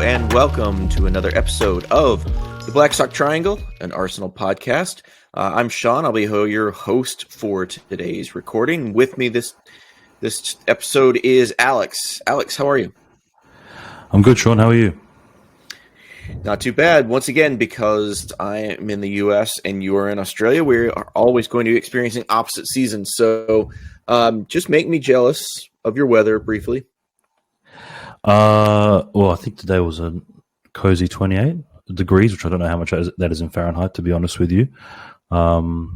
and welcome to another episode of the Blackstock Triangle, an Arsenal podcast. I'm Sean. I'll be your host for today's recording. With me this episode is Alex. Alex, how are you? I'm good, Sean. How are you? Not too bad. Once again, because I am in the U.S. and you are in Australia, we are always going to be experiencing opposite seasons. So just make me jealous of your weather briefly. Well, I think today was a cozy 28 degrees, which I don't know how much that is in Fahrenheit, to be honest with you. So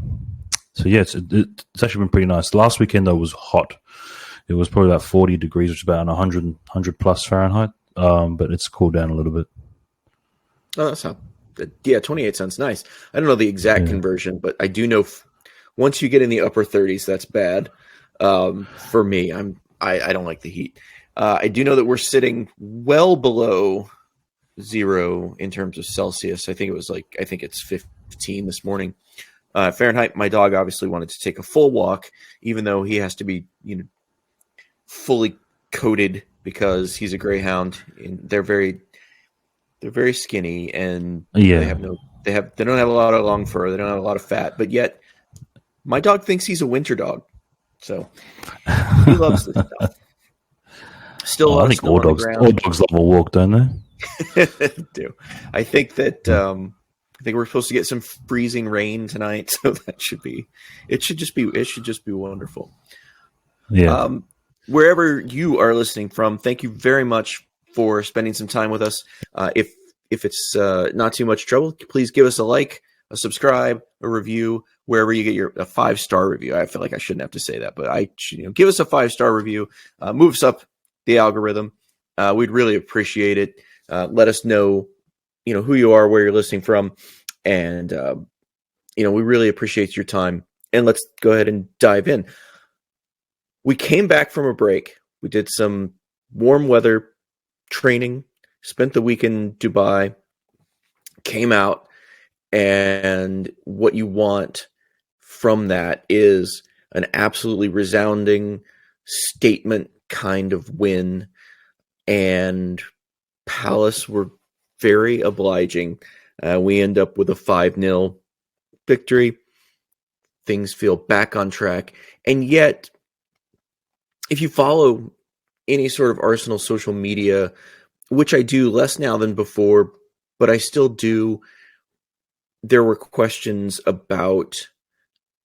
yeah, it's actually been pretty nice. Last weekend though was hot. It was probably about 40 degrees, which is about 100 plus Fahrenheit. But it's cooled down a little bit. Oh, that's how. Yeah, 28 sounds nice. I don't know the exact conversion, but I do know once you get in the upper 30s, that's bad. For me, I don't like the heat. I do know that we're sitting well below zero in terms of Celsius. I think it's 15 this morning. Fahrenheit. My dog obviously wanted to take a full walk, even though he has to be, fully coated because he's a greyhound. And they're very skinny, and they don't have a lot of long fur. They don't have a lot of fat, but yet my dog thinks he's a winter dog, so he loves this stuff. Still, I think all dogs love a walk, don't they? Do. I think that we're supposed to get some freezing rain tonight, so it should just be wonderful. Yeah. Wherever you are listening from, thank you very much for spending some time with us. If it's not too much trouble, please give us a like, a subscribe, a review, wherever you get a 5-star review. I feel like I shouldn't have to say that, but give us a 5-star review. Moves up the algorithm. We'd really appreciate it. Let us know, who you are, where you're listening from, and we really appreciate your time. And let's go ahead and dive in. We came back from a break. We did some warm weather training, spent the week in Dubai, came out, and what you want from that is an absolutely resounding statement kind of win, and Palace were very obliging. We end up with a 5-0 victory. Things feel back on track, and yet if you follow any sort of Arsenal social media, which I do less now than before, but I still do, there were questions about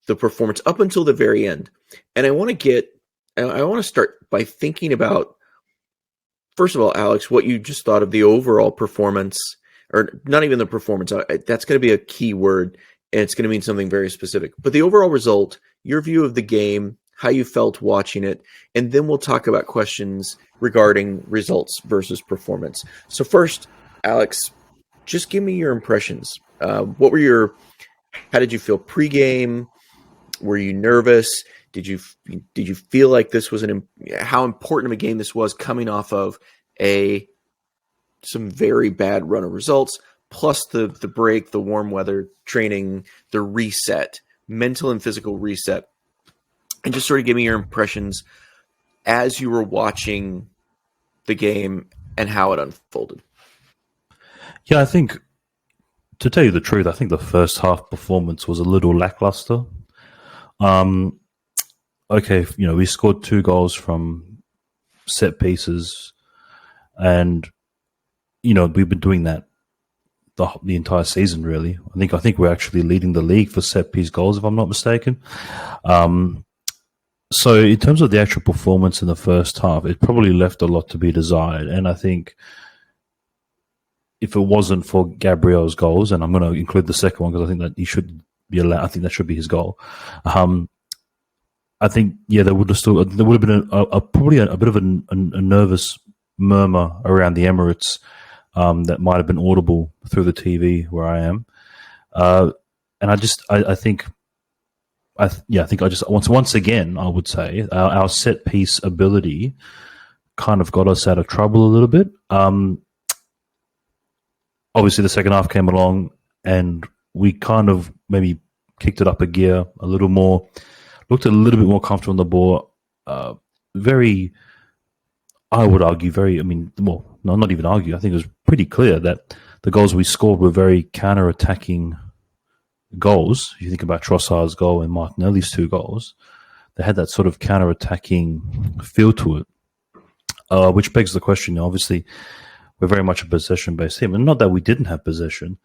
the performance up until the very end. And I want to start by thinking about, first of all, Alex, what you just thought of the overall performance, or not even the performance. That's going to be a key word, and it's going to mean something very specific. But the overall result, your view of the game, how you felt watching it, and then we'll talk about questions regarding results versus performance. So first, Alex, just give me your impressions. How did you feel pregame? Were you nervous? Did you feel like this was how important of a game this was, coming off of some very bad run of results, plus the break, the warm weather training, the reset, mental and physical reset? And just sort of give me your impressions as you were watching the game and how it unfolded. Yeah, I think, to tell you the truth, I think the first half performance was a little lackluster. Okay, we scored 2 goals from set pieces, and we've been doing that the entire season, really. I think we're actually leading the league for set piece goals, if I'm not mistaken. So in terms of the actual performance in the first half, it probably left a lot to be desired. And I think if it wasn't for Gabriel's goals, and I'm going to include the second one because I think that he should be allowed. I think that should be his goal. I think there would have been probably a bit of a nervous murmur around the Emirates that might have been audible through the TV where I am, and I think once again, I would say our set piece ability kind of got us out of trouble a little bit. Obviously, the second half came along, and we kind of maybe kicked it up a gear a little more, looked a little bit more comfortable on the ball. I would argue, not even argue. I think it was pretty clear that the goals we scored were very counter-attacking goals. If you think about Trossard's goal and Martinelli's 2 goals, they had that sort of counter-attacking feel to it, which begs the question. Obviously, we're very much a possession-based team, and not that we didn't have possession,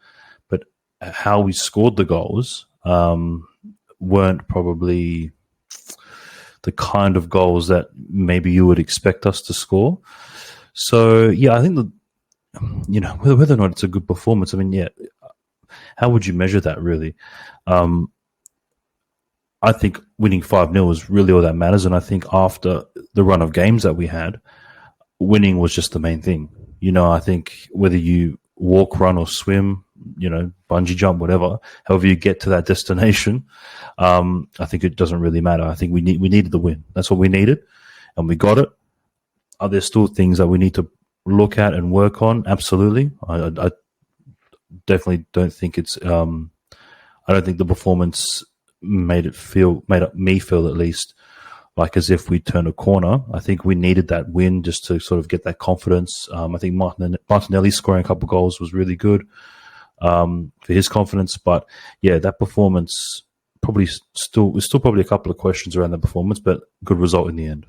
but how we scored the goals weren't probably the kind of goals that maybe you would expect us to score. So, yeah, I think that, whether or not it's a good performance, I mean, yeah, how would you measure that, really? I think winning 5-0 is really all that matters, and I think after the run of games that we had, winning was just the main thing. I think whether you walk, run, or swim, bungee jump, whatever, however you get to that destination, I think it doesn't really matter. I think we needed the win. That's what we needed, and we got it. Are there still things that we need to look at and work on? Absolutely. I definitely don't think it's. I don't think the performance made me feel at least like as if we turned a corner. I think we needed that win just to sort of get that confidence. I think Martinelli scoring a couple of goals was really good for his confidence. But yeah, that performance there's still probably a couple of questions around the performance, but good result in the end.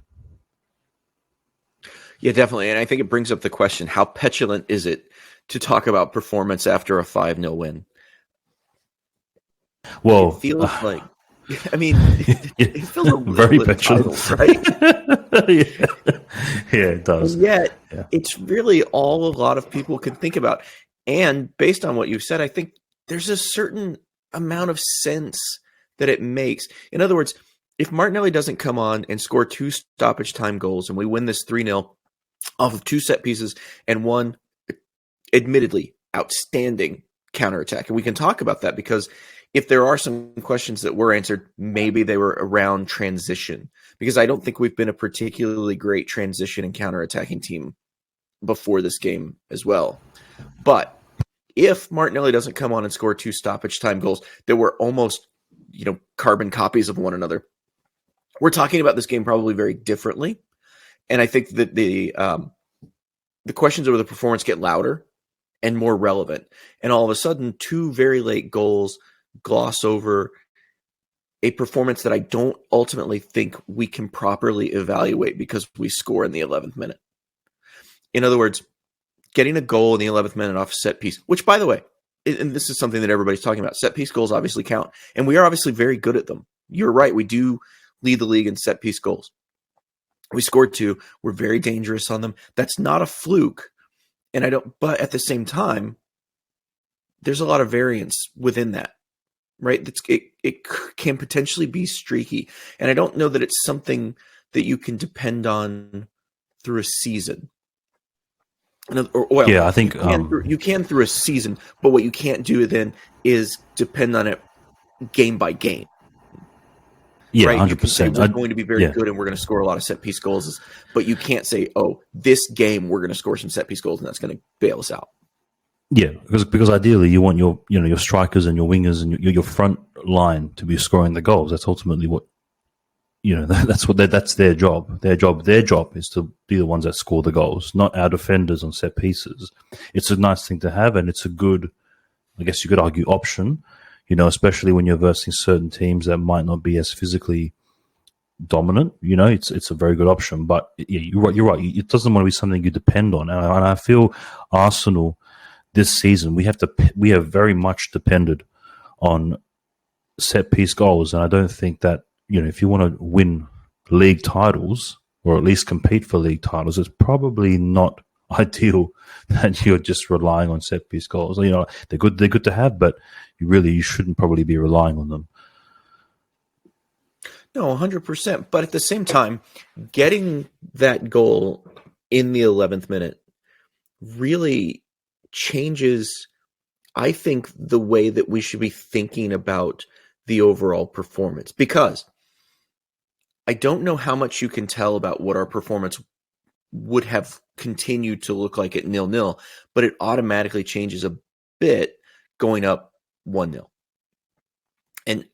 Yeah, definitely. And I think it brings up the question, how petulant is it to talk about performance after a 5-0 win? Well, it feels like, I mean, it feels a little very petulant, right? Yeah, it does. And yet, it's really all a lot of people can think about. And based on what you've said, I think there's a certain amount of sense that it makes. In other words, if Martinelli doesn't come on and score 2 stoppage time goals and we win this 3-0 off of 2 set pieces and 1 admittedly outstanding counterattack, and we can talk about that because if there are some questions that were answered, maybe they were around transition, because I don't think we've been a particularly great transition and counterattacking team before this game as well. But if Martinelli doesn't come on and score 2 stoppage time goals that were almost, carbon copies of one another, we're talking about this game probably very differently. And I think that the questions over the performance get louder and more relevant. And all of a sudden, 2 very late goals gloss over a performance that I don't ultimately think we can properly evaluate because we score in the 11th minute. In other words, getting a goal in the 11th minute off a set piece, which, by the way, and this is something that everybody's talking about, set piece goals obviously count, and we are obviously very good at them. You're right. We do lead the league in set piece goals. We scored 2. We're very dangerous on them. That's not a fluke. But at the same time, there's a lot of variance within that, right? It can potentially be streaky. And I don't know that it's something that you can depend on through a season. I think you can through a season, but what you can't do then is depend on it game by game. Yeah, right? 100%. We're going to be very good and we're going to score a lot of set piece goals, but you can't say, oh, this game we're going to score some set piece goals and that's going to bail us out. Yeah, because ideally you want your strikers and your wingers and your front line to be scoring the goals. That's ultimately what that's their job. Their job is to be the ones that score the goals, not our defenders on set pieces. It's a nice thing to have, and it's a good, I guess you could argue, option. Especially when you're versing certain teams that might not be as physically dominant. It's a very good option. But yeah, you're right. It doesn't want to be something you depend on. And I feel Arsenal this season, we have very much depended on set piece goals, and I don't think that if you want to win league titles or at least compete for league titles, it's probably not ideal that you're just relying on set piece goals. They're good to have, but you shouldn't probably be relying on them. No, 100%. But at the same time, getting that goal in the 11th minute really changes, I think, the way that we should be thinking about the overall performance, because I don't know how much you can tell about what our performance would have continued to look like at 0-0, but it automatically changes a bit going up 1-0. And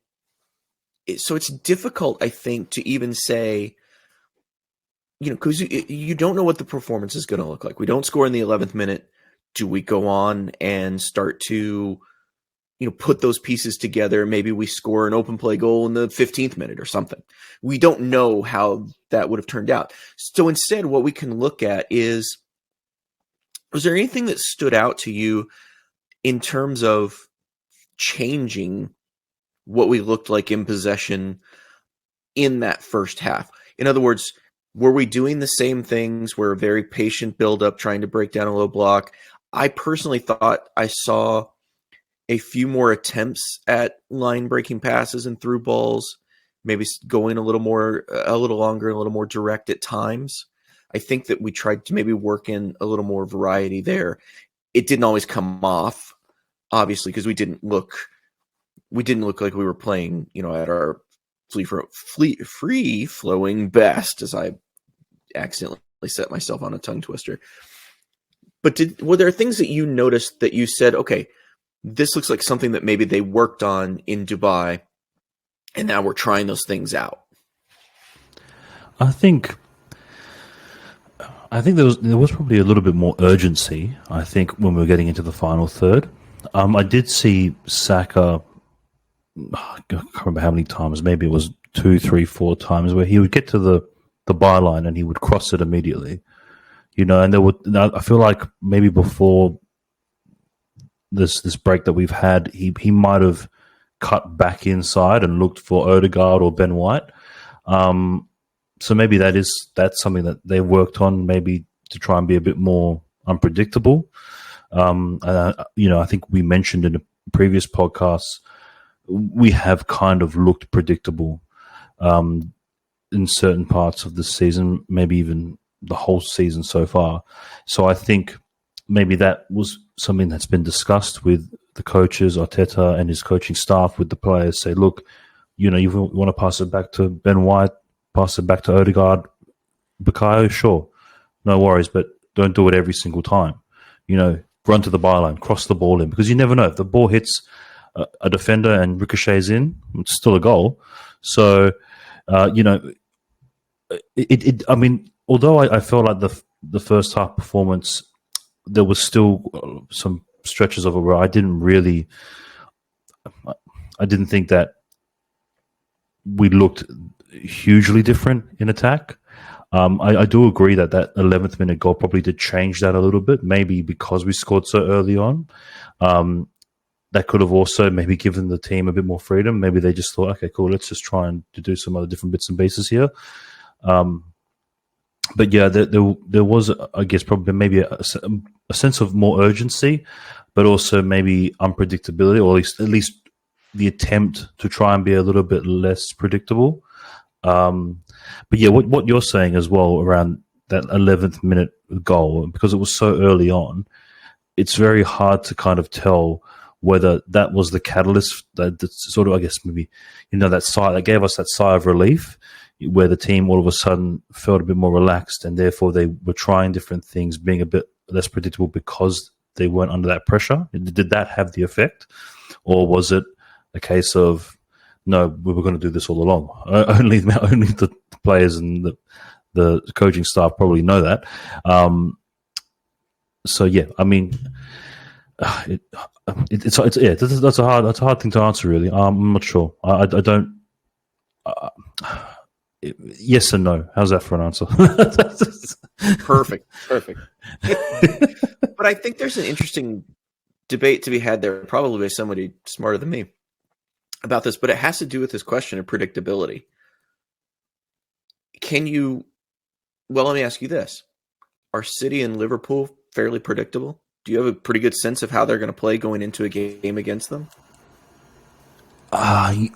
so it's difficult, I think, to even say, because you don't know what the performance is going to look like. We don't score in the 11th minute do we go on and start to, put those pieces together? Maybe we score an open play goal in the 15th minute or something. We don't know how that would have turned out. So instead, what we can look at is, was there anything that stood out to you in terms of changing what we looked like in possession in that first half? In other words, were we doing the same things? We're a very patient build-up, trying to break down a low block. I personally thought I saw a few more attempts at line-breaking passes and through balls, maybe going a little longer, a little more direct at times. I think that we tried to maybe work in a little more variety there. It didn't always come off, obviously, because we didn't look like we were playing, at our free flowing best, as I accidentally set myself on a tongue twister. But were there things that you noticed that you said, okay, this looks like something that maybe they worked on in Dubai, and now we're trying those things out? I think there was probably a little bit more urgency, I think, when we were getting into the final third. I did see Saka, I can't remember how many times, maybe it was 2, 3, 4 times, where he would get to the byline and he would cross it immediately. And I feel like maybe before this break that we've had, he might have cut back inside and looked for Odegaard or Ben White. So maybe that's something that they worked on, maybe to try and be a bit more unpredictable. I think we mentioned in a previous podcast, we have kind of looked predictable in certain parts of the season, maybe even the whole season so far. So I think maybe that was something that's been discussed with the coaches, Arteta and his coaching staff, with the players. Say, look, you want to pass it back to Ben White, pass it back to Odegaard, Bukayo, sure, no worries, but don't do it every single time. Run to the byline, cross the ball in, because you never know if the ball hits a defender and ricochets in, it's still a goal. So, I mean, although I felt like the first half performance, there was still some stretches of it where I didn't think that we looked hugely different in attack. I do agree that 11th minute goal probably did change that a little bit, maybe because we scored so early on. That could have also maybe given the team a bit more freedom. Maybe they just thought, okay, cool, let's just try and do some other different bits and pieces here. But yeah, there was, I guess, probably maybe a sense of more urgency, but also maybe unpredictability, or at least the attempt to try and be a little bit less predictable. But yeah, what you're saying as well around that 11th minute goal, because it was so early on, it's very hard to kind of tell whether that was the catalyst that sort of, I guess, maybe, that gave us that sigh of relief, where the team all of a sudden felt a bit more relaxed, and therefore they were trying different things, being a bit less predictable because they weren't under that pressure. Did that have the effect? Or was it a case of, no, we were going to do this all along? Only the players and the coaching staff probably know that. So yeah, I mean, that's a hard thing to answer, really. I'm not sure. I don't. Yes and no. How's that for an answer? Perfect. But I think there's an interesting debate to be had there, probably by somebody smarter than me, about this, but it has to do with this question of predictability. Let me ask you this. Are City and Liverpool fairly predictable? Do you have a pretty good sense of how they're going to play going into a game against them? I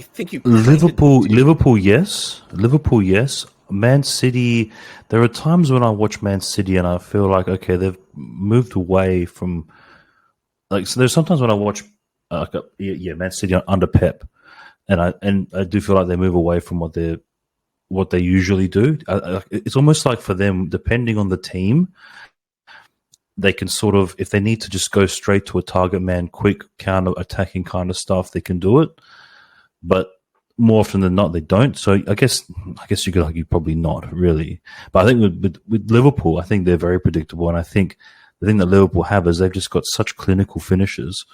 think you Liverpool, yes. Man City, there are times when I watch Man City and I feel like, okay, they've moved away from, like, so there's sometimes when I watch Man City under Pep, and I do feel like they move away from what they usually do. It's almost like for them, depending on the team, they can sort of, if they need to just go straight to a target man, quick counter attacking kind of stuff, they can do it. But more often than not, they don't. So I guess you could argue probably not really. But I think with Liverpool, I think they're very predictable, and I think the thing that Liverpool have is they've just got such clinical finishes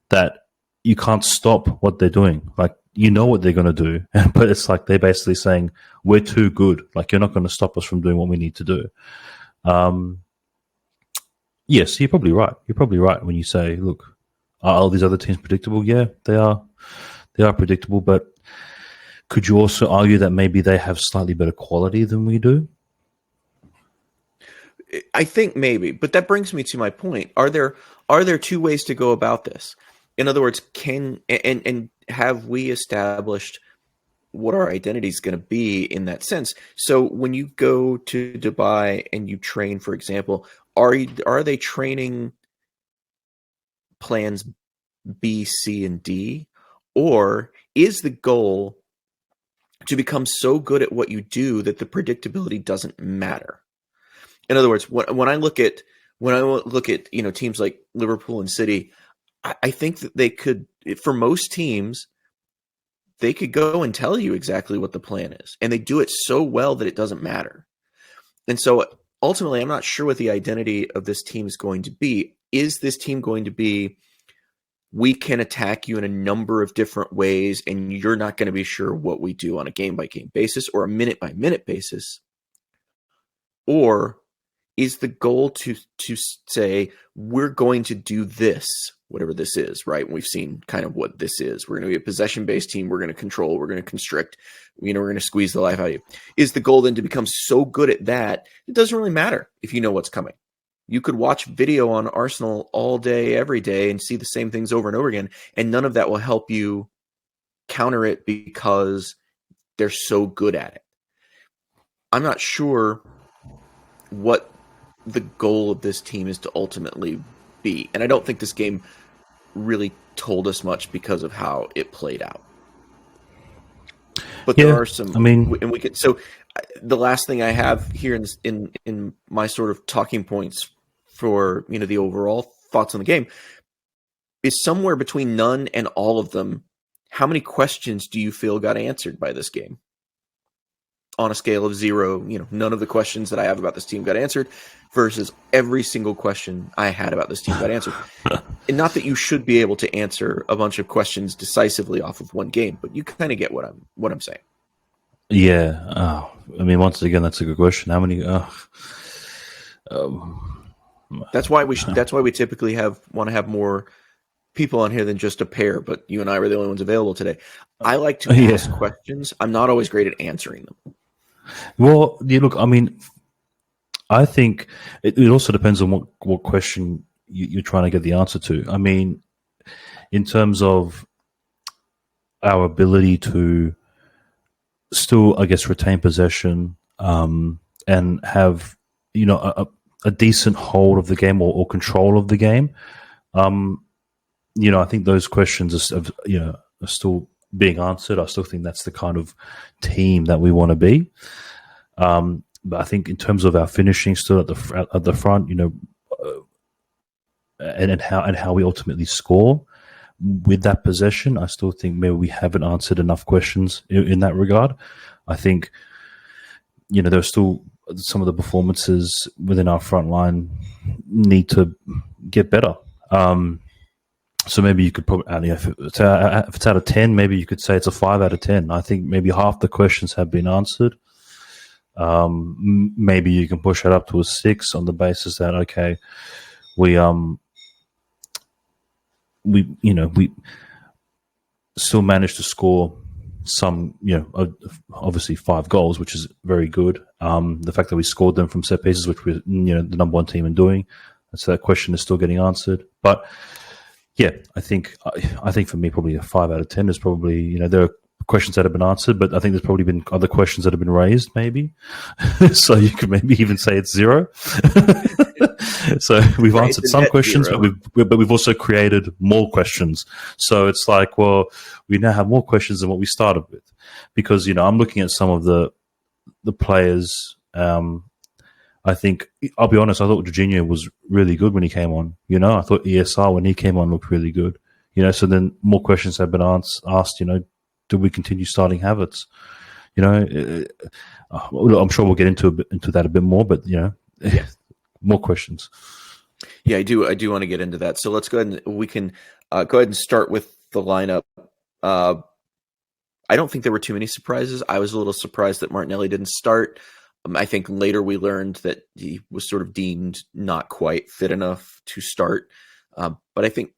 that you can't stop what they're doing. Like, you know what they're going to do, but it's like they're basically saying we're too good. Like, you're not going to stop us from doing what we need to do. Yes, you're probably right. You're probably right when you say, look, are all these other teams predictable? Yeah, they are. They are predictable, but could you also argue that maybe they have slightly better quality than we do? I think maybe, but that brings me to my point. Are there two ways to go about this? In other words, and have we established what our identity is going to be in that sense? So when you go to Dubai and you train, for example, are they training plans B, C, and D, or is the goal to become so good at what you do that the predictability doesn't matter? In other words, when I look at teams like Liverpool and City, I think that they could, for most teams, they could go and tell you exactly what the plan is, and they do it so well that it doesn't matter. And so ultimately, I'm not sure what the identity of this team is going to be. Is this team going to be, we can attack you in a number of different ways, and you're not going to be sure what we do on a game-by-game basis or a minute-by-minute basis? Or is the goal to say, we're going to do this, whatever this is, right? And we've seen kind of what this is. We're going to be a possession-based team. We're going to control. We're going to constrict. We're going to squeeze the life out of you. Is the goal then to become so good at that, it doesn't really matter if you know what's coming? You could watch video on Arsenal all day, every day, and see the same things over and over again, and none of that will help you counter it because they're so good at it. I'm not sure what the goal of this team is to ultimately be. And I don't think this game really told us much because of how it played out. But there are some, and we could. So the last thing I have here in my sort of talking points for the overall thoughts on the game is somewhere between none and all of them. How many questions do you feel got answered by this game? On a scale of 0, none of the questions that I have about this team got answered versus every single question I had about this team got answered. And not that you should be able to answer a bunch of questions decisively off of one game, but you kind of get what I'm saying. Yeah. Once again, that's a good question. How many? That's why we typically want to have more people on here than just a pair, but you and I were the only ones available today. I like to ask questions. I'm not always great at answering them. Well, look, I think it also depends on what question you're trying to get the answer to. In terms of our ability to still, I guess, retain possession and have, a decent hold of the game or control of the game, I think those questions are still being answered. I still think that's the kind of team that we want to be. But I think in terms of our finishing still at the front, and how we ultimately score with that possession, I still think maybe we haven't answered enough questions in that regard. I think, there are still some of the performances within our front line need to get better. So maybe you could probably, if it's out of 10, maybe you could say it's a 5 out of 10. I think maybe half the questions have been answered. Maybe you can push it up to a 6 on the basis that, okay, we still managed to score some, obviously 5 goals, which is very good. The fact that we scored them from set pieces, which we're, the number one team in doing, so that question is still getting answered. But yeah, I think for me, probably a 5 out of 10 is probably, there are questions that have been answered, but I think there's probably been other questions that have been raised, maybe. So you could maybe even say it's 0. So we've answered some questions, but we've also created more questions. So it's like, well, we now have more questions than what we started with, because I'm looking at some of the players. I think, I'll be honest, I thought Jorginho was really good when he came on. I thought ESR when he came on looked really good. So then more questions have been asked, do we continue starting Havertz? You know, I'm sure we'll get into that a bit more, but Yes. more questions. Yeah, I do want to get into that. So let's go ahead and we can go ahead and start with the lineup. I don't think there were too many surprises. I was a little surprised that Martinelli didn't start. I think later we learned that he was sort of deemed not quite fit enough to start. But I think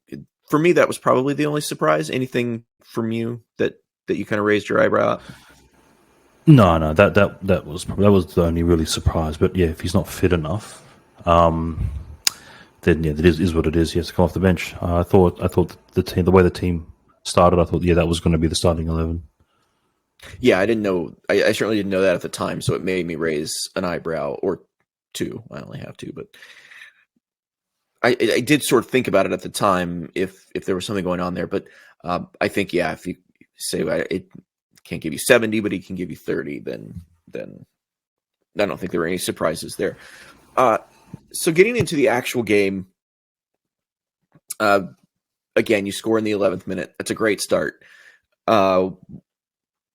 for me, that was probably the only surprise. Anything from you that you kind of raised your eyebrow at? No, that was the only really surprise. But yeah, if he's not fit enough, then yeah, that is what it is. He has to come off the bench. I thought the way the team started, I thought that was going to be the starting 11. Yeah, I didn't know. I certainly didn't know that at the time, so it made me raise an eyebrow or two. I only have two, but I did sort of think about it at the time if there was something going on there. But I think if you say it can't give you 70, but he can give you 30, then I don't think there were any surprises there. So getting into the actual game, again, you score in the 11th minute. That's a great start.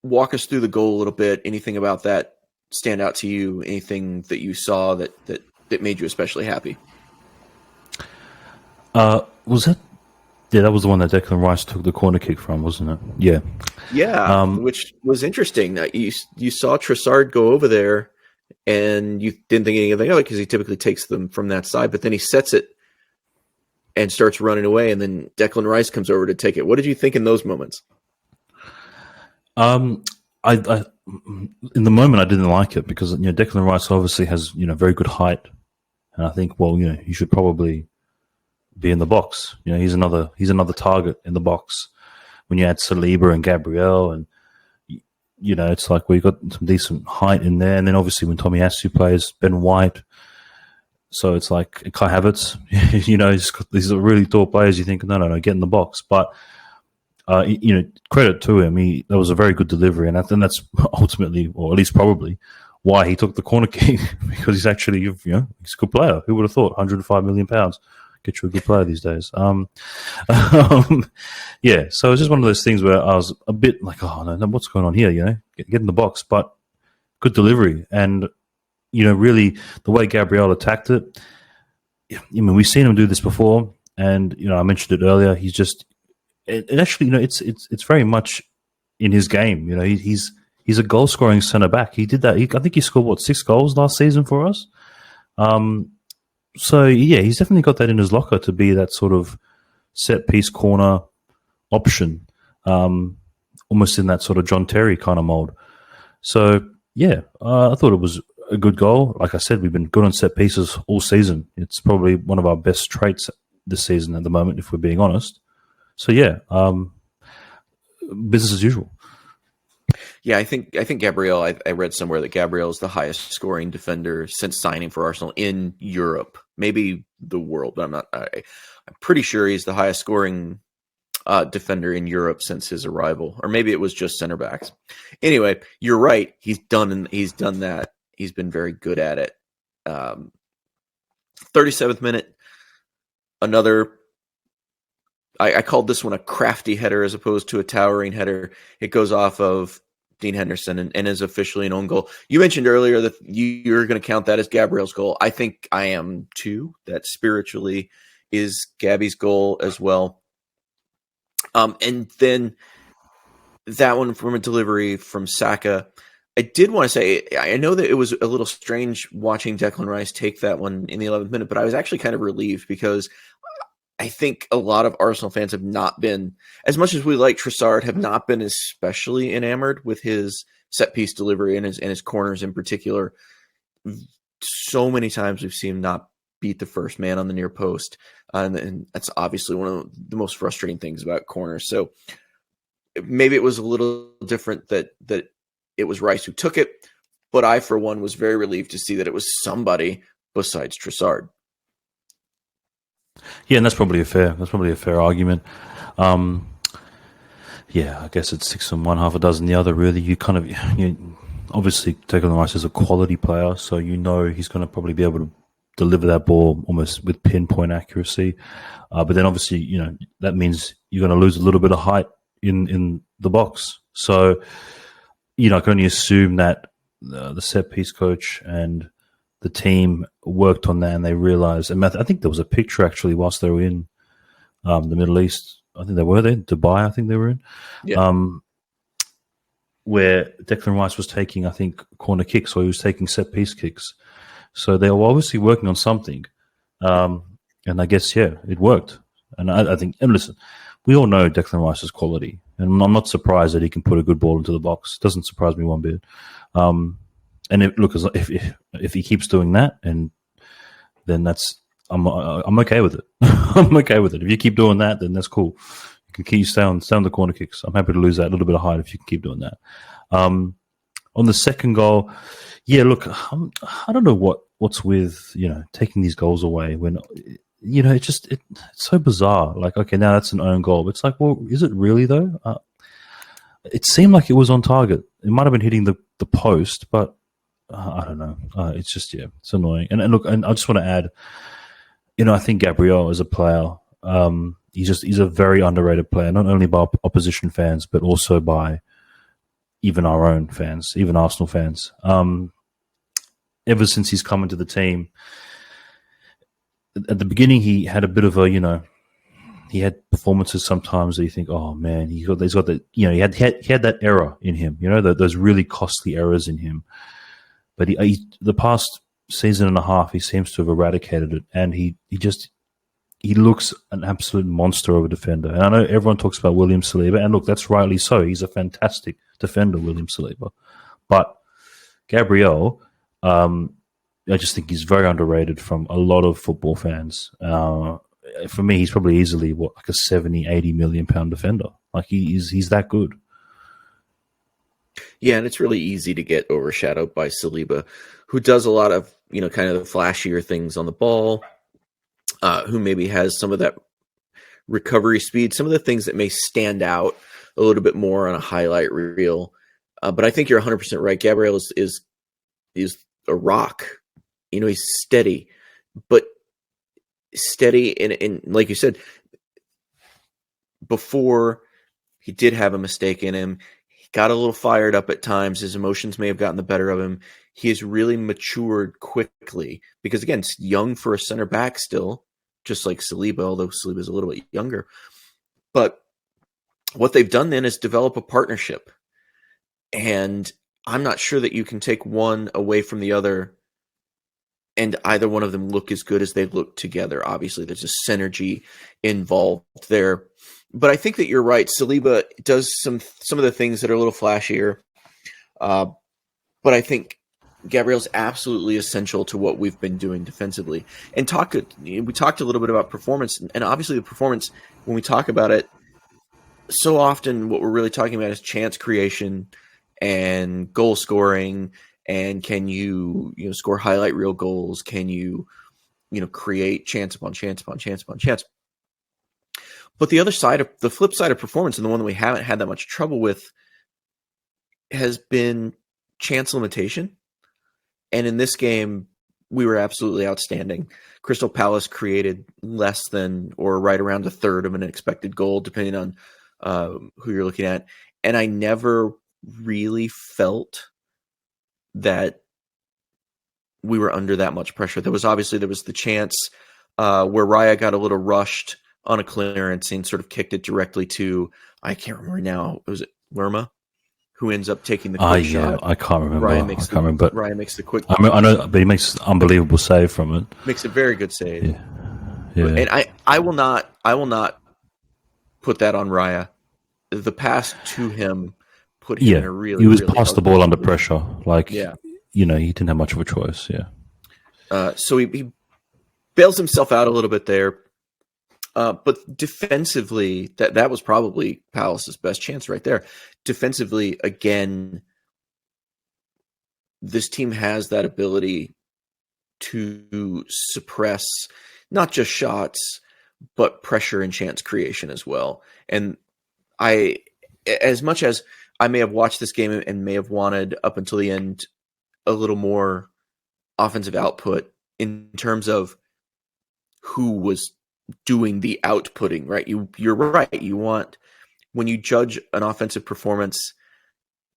Walk us through the goal a little bit. Anything about that stand out to you? Anything that you saw that made you especially happy? Was that? Yeah, that was the one that Declan Rice took the corner kick from, wasn't it? Yeah. Yeah, which was interesting. You saw Trossard go over there, and you didn't think anything of it because he typically takes them from that side, but then he sets it and starts running away, and then Declan Rice comes over to take it. What did you think in those moments? I in the moment I didn't like it because Declan Rice obviously has very good height, and I think he should probably be in the box. He's another target in the box. When you add Saliba and Gabriel, and it's like we've got some decent height in there, and then obviously when Tomiyasu plays, Ben White. So it's like Kai Havertz, these are really tall players. You think, no, get in the box. But, credit to him. That was a very good delivery. And I think that's ultimately, or at least probably, why he took the corner kick, because he's actually, he's a good player. Who would have thought? £105 million. Get you a good player these days. Yeah, so it's just one of those things where I was a bit like, oh, no, what's going on here? Get in the box. But good delivery. And, really the way Gabriel attacked it, we've seen him do this before, and I mentioned it earlier. He's just, and actually, it's very much in his game. He's a goal scoring centre back. He did that. I think he scored 6 goals last season for us. So yeah, he's definitely got that in his locker to be that sort of set piece corner option, almost in that sort of John Terry kind of mold. So yeah, I thought it was a good goal. Like I said, we've been good on set pieces all season. It's probably one of our best traits this season at the moment, if we're being honest. So yeah, business as usual. Yeah, I think Gabriel. I read somewhere that Gabriel is the highest scoring defender since signing for Arsenal in Europe, maybe the world. But I'm pretty sure he's the highest scoring defender in Europe since his arrival, or maybe it was just center backs. Anyway, you're right. He's done that. He's been very good at it. 37th minute, another. I called this one a crafty header as opposed to a towering header. It goes off of Dean Henderson and is officially an own goal. You mentioned earlier that you're going to count that as Gabriel's goal. I think I am too. That spiritually is Gabby's goal as well. And then that one from a delivery from Saka. I did want to say, I know that it was a little strange watching Declan Rice take that one in the 11th minute, but I was actually kind of relieved because I think a lot of Arsenal fans have not been, as much as we like Trossard, have not been especially enamored with his set piece delivery and his corners in particular. So many times we've seen him not beat the first man on the near post. And that's obviously one of the most frustrating things about corners. So maybe it was a little different that it was Rice who took it, but I, for one, was very relieved to see that it was somebody besides Trossard. Yeah, and that's probably a fair argument. Yeah, I guess it's 6 on one, half a dozen the other. Really, obviously Declan Rice is a quality player, so he's going to probably be able to deliver that ball almost with pinpoint accuracy. But then obviously, that means you're going to lose a little bit of height in the box. So, I can only assume that the set piece coach and the team worked on that, and they realized. And I think there was a picture actually whilst they were in the Middle East. I think they were there, Dubai. I think they were in, Yeah. where Declan Rice was taking, I think, corner kicks, or he was taking set piece kicks. So they were obviously working on something, and I guess it worked. And I think, and listen, we all know Declan Rice's quality, and I'm not surprised that he can put a good ball into the box. It doesn't surprise me one bit. And if he keeps doing that, and then I'm okay with it. I'm okay with it. If you keep doing that, then that's cool. You can keep stay on the corner kicks. I'm happy to lose that little bit of height if you can keep doing that. On the second goal, look, I don't know what's with taking these goals away when it's so bizarre. Like, okay, now that's an own goal. It's like, well, is it really though? It seemed like it was on target. It might have been hitting the post, but I don't know. It's just it's annoying. And look, and I just want to add, I think Gabriel as a player, he's a very underrated player, not only by opposition fans but also by even our own fans, even Arsenal fans. Ever since he's come into the team, at the beginning he had a bit of he had performances sometimes that you think, oh man, he's got that, he had that error in him, those really costly errors in him. But the past season and a half, he seems to have eradicated it, and he looks an absolute monster of a defender. And I know everyone talks about William Saliba, and look, that's rightly so. He's a fantastic defender, William Saliba. But Gabriel, I just think he's very underrated from a lot of football fans. For me, he's probably easily like a 70, 80 million pound defender. Like he's that good. Yeah, and it's really easy to get overshadowed by Saliba, who does a lot of, kind of the flashier things on the ball, who maybe has some of that recovery speed, some of the things that may stand out a little bit more on a highlight reel. But I think you're 100% right. Gabriel is a rock. He's steady, but steady in like you said, before he did have a mistake in him. He got a little fired up at times. His emotions may have gotten the better of him. He has really matured quickly because, again, it's young for a center back still, just like Saliba, although Saliba is a little bit younger. But what they've done then is develop a partnership. And I'm not sure that you can take one away from the other and either one of them look as good as they look together. Obviously, there's a synergy involved there. But I think that you're right. Saliba does some of the things that are a little flashier. But I think Gabriel's absolutely essential to what we've been doing defensively. And we talked a little bit about performance. And obviously the performance, when we talk about it, so often what we're really talking about is chance creation and goal scoring. And can you score highlight reel goals? Can you create chance upon chance upon chance upon chance? But the flip side of performance, and the one that we haven't had that much trouble with, has been chance limitation. And in this game, we were absolutely outstanding. Crystal Palace created less than or right around a third of an expected goal, depending on who you're looking at. And I never really felt that we were under that much pressure. There was the chance where Raya got a little rushed on a clearance and sort of kicked it directly to, I can't remember now, was it Lerma, who ends up taking the quick shot? I can't remember. Raya makes the quick. I know, but he makes an unbelievable save from it. Makes a very good save. Yeah. And I will not put that on Raya. The pass to him put him in a really. He was really past the ball under pressure. Like, he didn't have much of a choice. Yeah. So he bails himself out a little bit there. But defensively, that was probably Palace's best chance right there. Defensively, again, this team has that ability to suppress not just shots, but pressure and chance creation as well. And as much as I may have watched this game and may have wanted up until the end a little more offensive output in terms of who was doing the outputting, right? You're right. You want, when you judge an offensive performance,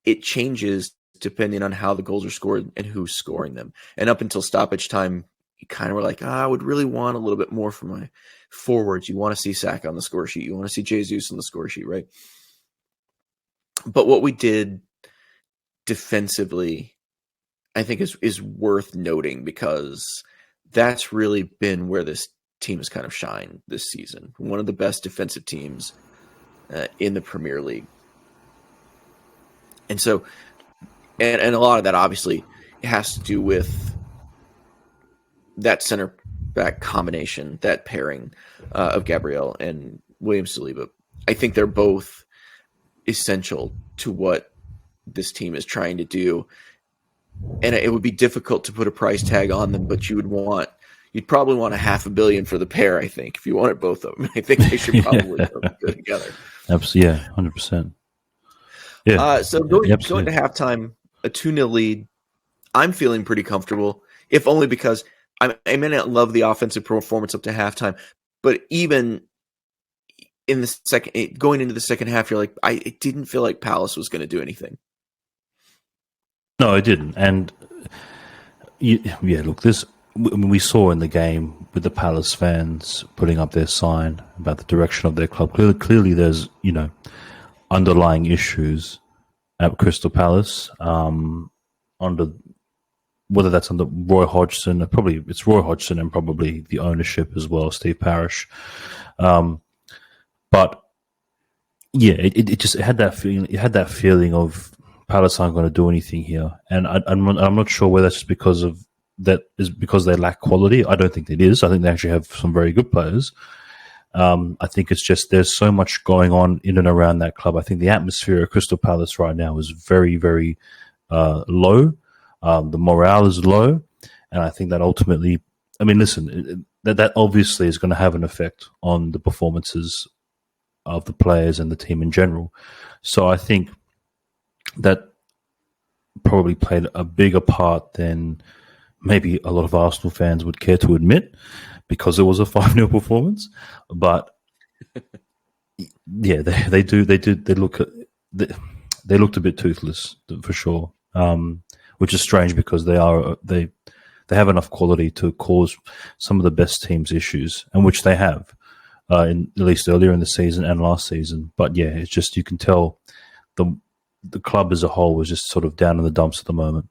it changes depending on how the goals are scored and who's scoring them. And up until stoppage time, you kind of were like, I would really want a little bit more from my forwards. You want to see Saka on the score sheet. You want to see Jesus on the score sheet, right? But what we did defensively, I think is worth noting, because that's really been where this team has kind of shined this season. One of the best defensive teams in the Premier League. And so, and a lot of that obviously has to do with that center back combination, that pairing of Gabriel and William Saliba. I think they're both essential to what this team is trying to do. And it would be difficult to put a price tag on them, but you'd probably want $500 million for the pair, I think, if you wanted both of them. I think they should probably go together. Absolutely, yeah, 100%. Yeah. So going to halftime, a 2-0 lead, I'm feeling pretty comfortable, if only because I may not love the offensive performance up to halftime, but even in the going into the second half, you're like, it didn't feel like Palace was going to do anything. No, it didn't. And look, we saw in the game with the Palace fans putting up their sign about the direction of their club. Clearly there's, underlying issues at Crystal Palace, whether that's under Roy Hodgson, it's Roy Hodgson and probably the ownership as well, Steve Parish. But yeah, it just had that feeling. It had that feeling of Palace aren't going to do anything here, and I'm not sure whether that's just because they lack quality. I don't think it is. I think they actually have some very good players. I think it's just there's so much going on in and around that club. I think the atmosphere at Crystal Palace right now is very, very low. The morale is low, and I think that ultimately, that obviously is going to have an effect on the performances of the players and the team in general. So I think that probably played a bigger part than maybe a lot of Arsenal fans would care to admit, because it was a 5-0 performance. But yeah, they looked a bit toothless for sure, which is strange because they have enough quality to cause some of the best teams issues, and which they have, at least earlier in the season and last season. But yeah, it's just, you can tell the club as a whole was just sort of down in the dumps at the moment.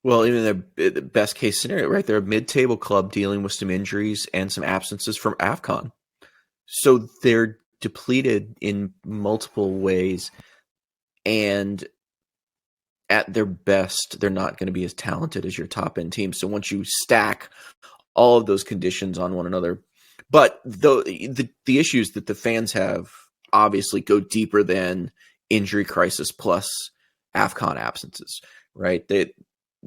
Well, even the best case scenario, right? They're a mid-table club dealing with some injuries and some absences from AFCON. So they're depleted in multiple ways, and at their best, they're not going to be as talented as your top-end team. So once you stack all of those conditions on one another, but the issues that the fans have obviously go deeper than injury crisis plus AFCON absences, right?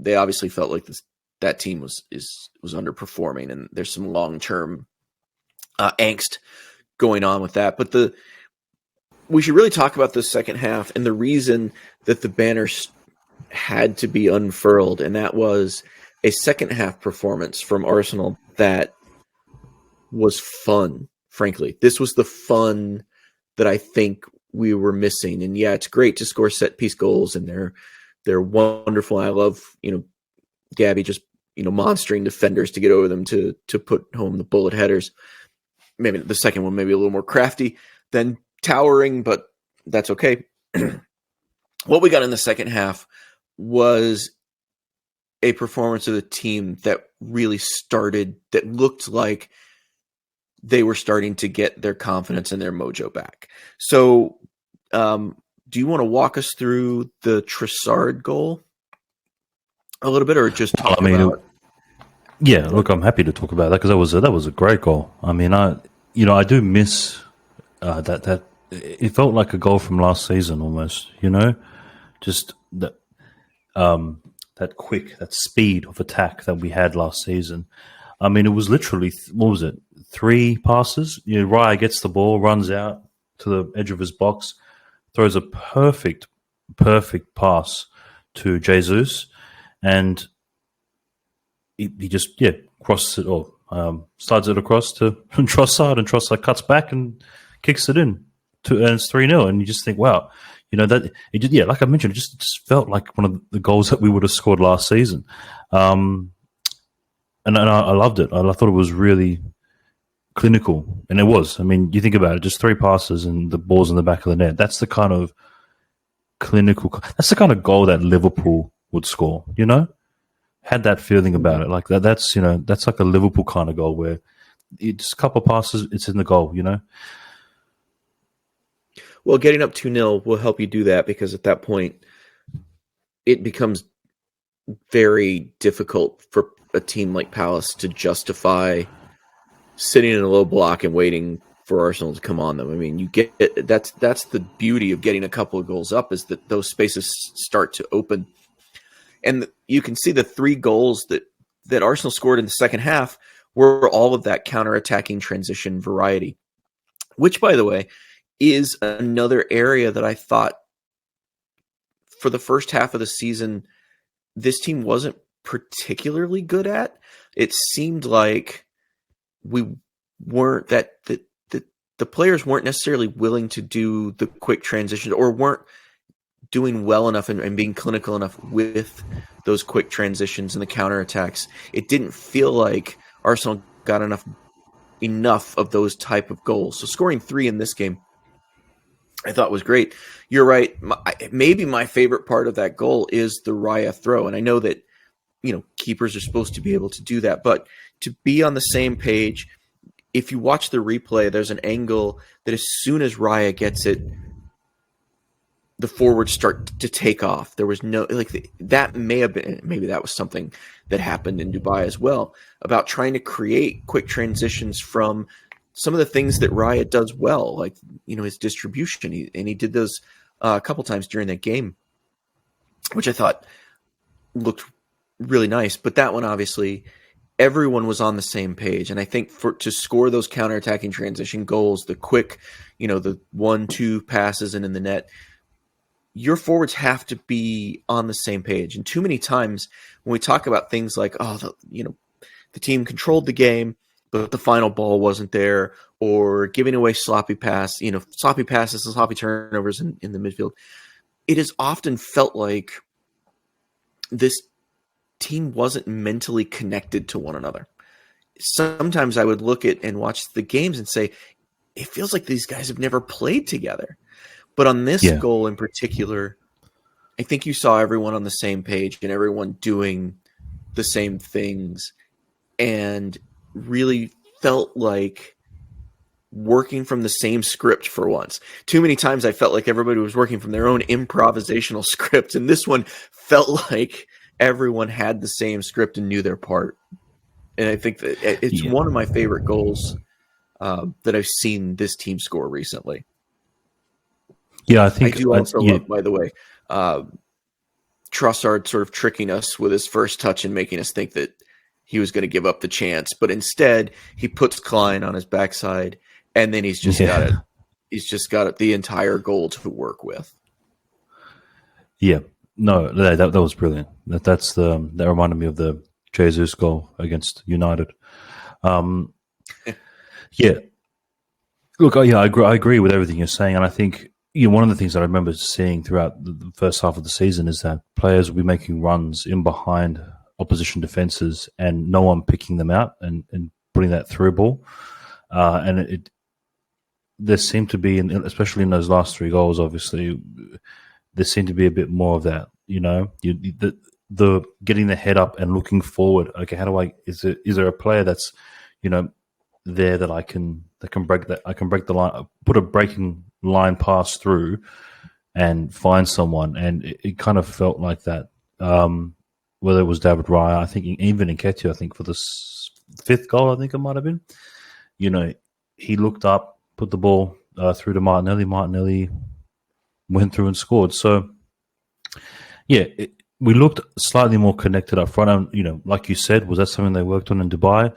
They obviously felt like that team was underperforming, and there's some long-term angst going on with that. But we should really talk about the second half and the reason that the banners had to be unfurled, and that was a second half performance from Arsenal that was fun. Frankly, this was the fun that I think we were missing. And yeah, it's great to score set piece goals, and they're wonderful. I love, Gabby just, monstering defenders to get over them to put home the bullet headers. Maybe the second one, maybe a little more crafty than towering, but that's okay. What we got in the second half was a performance of the team that really that looked like they were starting to get their confidence and their mojo back. So, do you want to walk us through the Trossard goal a little bit, or just talk about? Yeah, look, I'm happy to talk about that because that was a great goal. I mean, I do miss that. It felt like a goal from last season almost. Just that that speed of attack that we had last season. I mean, it was literally, what was it, 3 passes? Raya gets the ball, runs out to the edge of his box, throws a perfect pass to Jesus, and he just crosses it or slides it across to Trossard, and Trossard cuts back and kicks it in, and it's 3-0. And you just think, wow, that it did. Yeah, like I mentioned, it just felt like one of the goals that we would have scored last season. And I loved it. I thought it was really clinical, and it was. I mean, you think about it, just 3 passes and the ball's in the back of the net. That's the kind of clinical. That's the kind of goal that Liverpool would score. Had that feeling about it, like that. That's like a Liverpool kind of goal where it's a couple of passes, it's in the goal. Well, getting up 2-0 will help you do that, because at that point, it becomes very difficult for a team like Palace to justify sitting in a low block and waiting for Arsenal to come on them. I mean, you get that's the beauty of getting a couple of goals up, is that those spaces start to open, and you can see the 3 goals that Arsenal scored in the second half were all of that counter-attacking transition variety, which, by the way, is another area that I thought for the first half of the season this team wasn't particularly good at. It seemed like we weren't the players weren't necessarily willing to do the quick transitions, or weren't doing well enough and being clinical enough with those quick transitions and the counterattacks. It didn't feel like Arsenal got enough of those type of goals. So scoring 3 in this game, I thought was great. You're right. Maybe my favorite part of that goal is the Raya throw. And I know that, keepers are supposed to be able to do that, but to be on the same page, if you watch the replay, there's an angle that as soon as Raya gets it, the forwards start to take off. There was that may have been, maybe that was something that happened in Dubai as well, about trying to create quick transitions from some of the things that Raya does well, like, his distribution. He did those a couple times during that game, which I thought looked really nice. But that one, obviously, everyone was on the same page. And I think to score those counterattacking transition goals, the quick, the 1-2 passes and in the net, your forwards have to be on the same page. And too many times when we talk about things like, the team controlled the game, but the final ball wasn't there, or giving away sloppy passes and sloppy turnovers in the midfield, it has often felt like this team wasn't mentally connected to one another. Sometimes I would look at and watch the games and say, it feels like these guys have never played together. But on this goal in particular, I think you saw everyone on the same page and everyone doing the same things, and really felt like working from the same script for once. Too many times I felt like everybody was working from their own improvisational script, and this one felt like everyone had the same script and knew their part. And I think that it's one of my favorite goals that I've seen this team score recently. Yeah, I think I do also love, by the way, Trossard sort of tricking us with his first touch and making us think that he was going to give up the chance, but instead he puts Klein on his backside, and then he's just got it. He's just got the entire goal to work with. Yeah, no, that was brilliant. That reminded me of the Jesus goal against United. Look, I agree with everything you're saying, and I think one of the things that I remember seeing throughout the first half of the season is that players will be making runs in behind opposition defenses and no one picking them out and putting that through ball. And there seemed to be, especially in those last 3 goals, obviously, there seemed to be a bit more of that. The getting the head up and looking forward. Okay, how do is there a player that's there that I can break that? I can break the line, put a breaking line pass through and find someone. And it kind of felt like that. Whether it was David Raya, I think even Nketiah, I think for the 5th goal, I think it might have been, he looked up, put the ball through to Martinelli. Martinelli went through and scored. So, we looked slightly more connected up front. And, like you said, was that something they worked on in Dubai?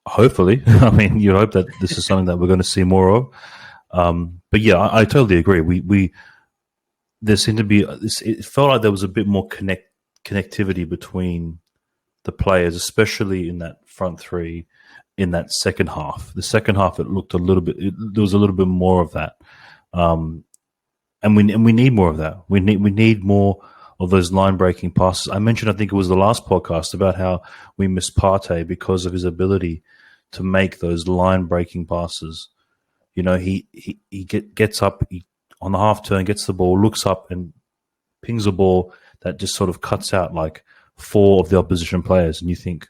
Hopefully. I mean, you hope that this is something that we're going to see more of. But I totally agree. There seemed to be, it felt like there was a bit more connectivity between the players, especially in that front 3 in that second half. The second half, it looked a little bit, there was a little bit more of that. And and we need more of that. We need more of those line breaking passes. I mentioned, I think it was the last podcast, about how we miss Partey because of his ability to make those line breaking passes. You know, he gets up on the half turn, gets the ball, looks up and pings a ball that just sort of cuts out like four of the opposition players, and you think,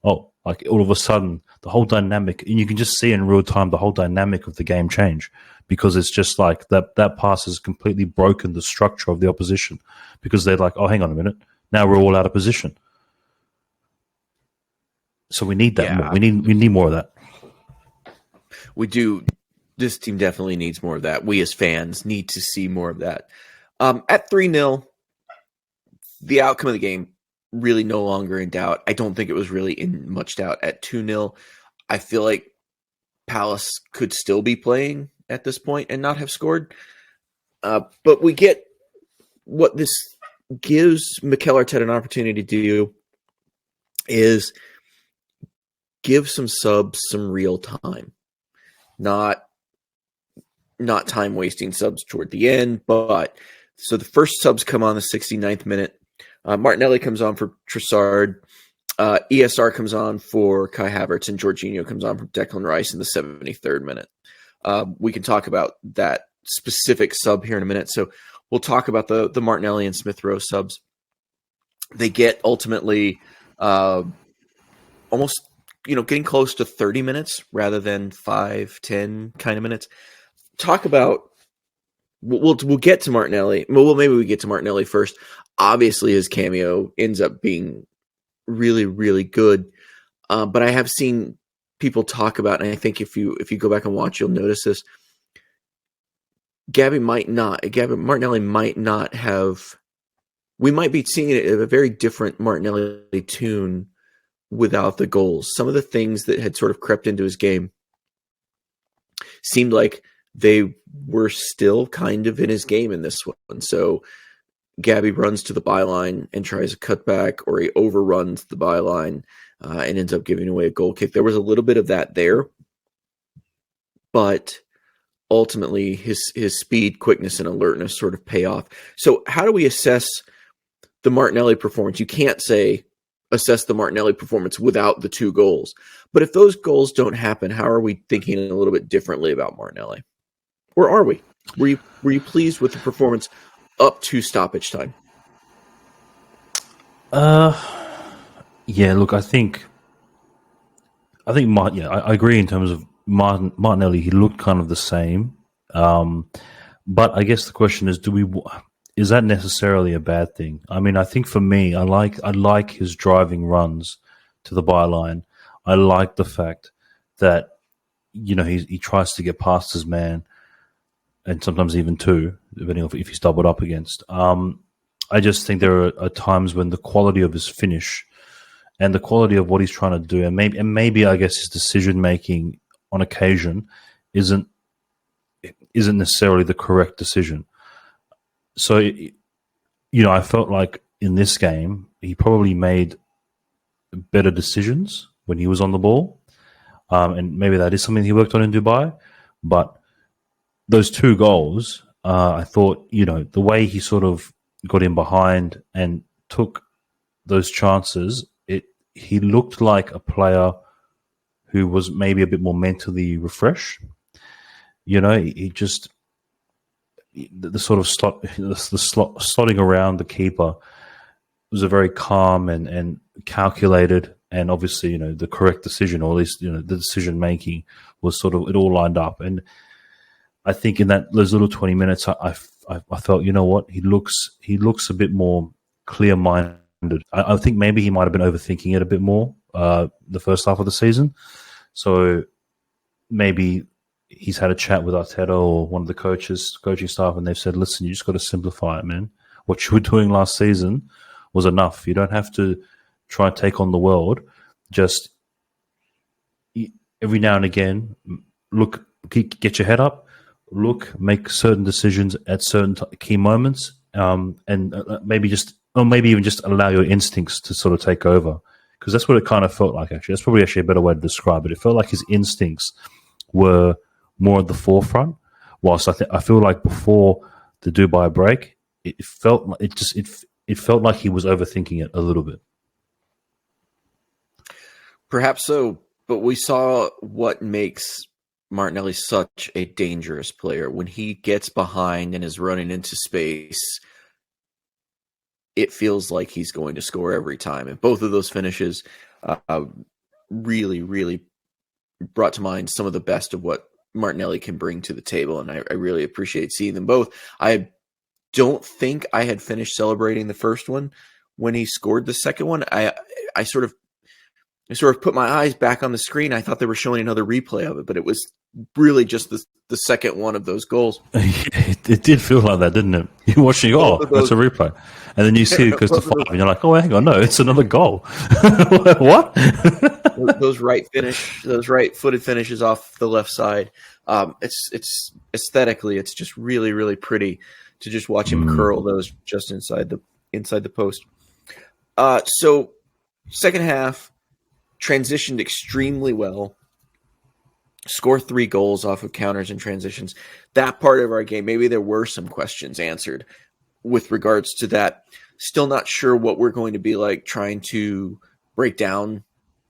oh, like all of a sudden the whole dynamic, and you can just see in real time the whole dynamic of the game change, because it's just like that pass has completely broken the structure of the opposition, because they're like, oh, hang on a minute, now we're all out of position. So we need that more. We need more of that. We do. This team definitely needs more of that. We as fans need to see more of that. At 3-0, the outcome of the game really no longer in doubt. I don't think it was really in much doubt at 2-0. I feel like Palace could still be playing at this point and not have scored. But we get what this gives Mikel Arteta an opportunity to do is give some subs some real time. Not time wasting subs toward the end, but so the first subs come on the 69th minute. Martinelli comes on for Trossard. ESR comes on for Kai Havertz, and Jorginho comes on for Declan Rice in the 73rd minute. We can talk about that specific sub here in a minute. So we'll talk about the Martinelli and Smith Rowe subs. They get ultimately almost, getting close to 30 minutes rather than 5-10 kind of minutes. Talk about, we'll get to Martinelli. Well, maybe we get to Martinelli first. Obviously, his cameo ends up being really, really good. But I have seen people talk about, and I think if you go back and watch, you'll notice this. Martinelli might not have. We might be seeing a very different Martinelli tune without the goals. Some of the things that had sort of crept into his game seemed like they were still kind of in his game in this one. So Gabby runs to the byline and tries a cutback, or he overruns the byline and ends up giving away a goal kick. There was a little bit of that there, but ultimately his speed, quickness, and alertness sort of pay off. So how do we assess the Martinelli performance? You can't say assess the Martinelli performance without the two goals. But if those goals don't happen, how are we thinking a little bit differently about Martinelli? Or are we? Were you pleased with the performance up to stoppage time? Yeah, look, I agree in terms of Martinelli. He looked kind of the same, but I guess the question is, is that necessarily a bad thing? I mean, I think for me, I like his driving runs to the byline. I like the fact that he tries to get past his man, and sometimes even two, depending on if he's doubled up against. I just think there are times when the quality of his finish and the quality of what he's trying to do, and maybe I guess his decision making on occasion isn't necessarily the correct decision. So, I felt like in this game he probably made better decisions when he was on the ball, and maybe that is something he worked on in Dubai, but those two goals, I thought, the way he sort of got in behind and took those chances, he looked like a player who was maybe a bit more mentally refreshed. He just, the sort of slotting around the keeper was a very calm and calculated, and obviously, the correct decision, or at least, the decision making was sort of, it all lined up. And I think in those little 20 minutes, I felt, he looks a bit more clear-minded. I think maybe he might have been overthinking it a bit more the first half of the season. So maybe he's had a chat with Arteta or one of the coaching staff, and they've said, listen, you just got to simplify it, man. What you were doing last season was enough. You don't have to try and take on the world. Just every now and again, look, get your head up, make certain decisions at certain key moments, and maybe even just allow your instincts to sort of take over. Because that's what it kind of felt like, actually. That's probably actually a better way to describe it. It felt like his instincts were more at the forefront, whilst I feel like before the Dubai break, it felt like it felt like he was overthinking it a little bit. Perhaps so, but we saw what makes Martinelli such a dangerous player. When he gets behind and is running into space, it feels like he's going to score every time. And both of those finishes really, really brought to mind some of the best of what Martinelli can bring to the table. And I really appreciate seeing them both. I don't think I had finished celebrating the first one when he scored the second one. I sort of put my eyes back on the screen. I thought they were showing another replay of it, but it was really just the second one of those goals. It did feel like that, didn't it? You're watching, that's a replay. And then you see it goes to 5, and you're like, oh, hang on, no, it's another goal. What? those right-footed finishes off the left side. It's aesthetically, it's just really, really pretty to just watch him curl those just inside the post. So second half, transitioned extremely well. Score 3 goals off of counters and transitions. That part of our game, maybe there were some questions answered with regards to that. Still not sure what we're going to be like trying to break down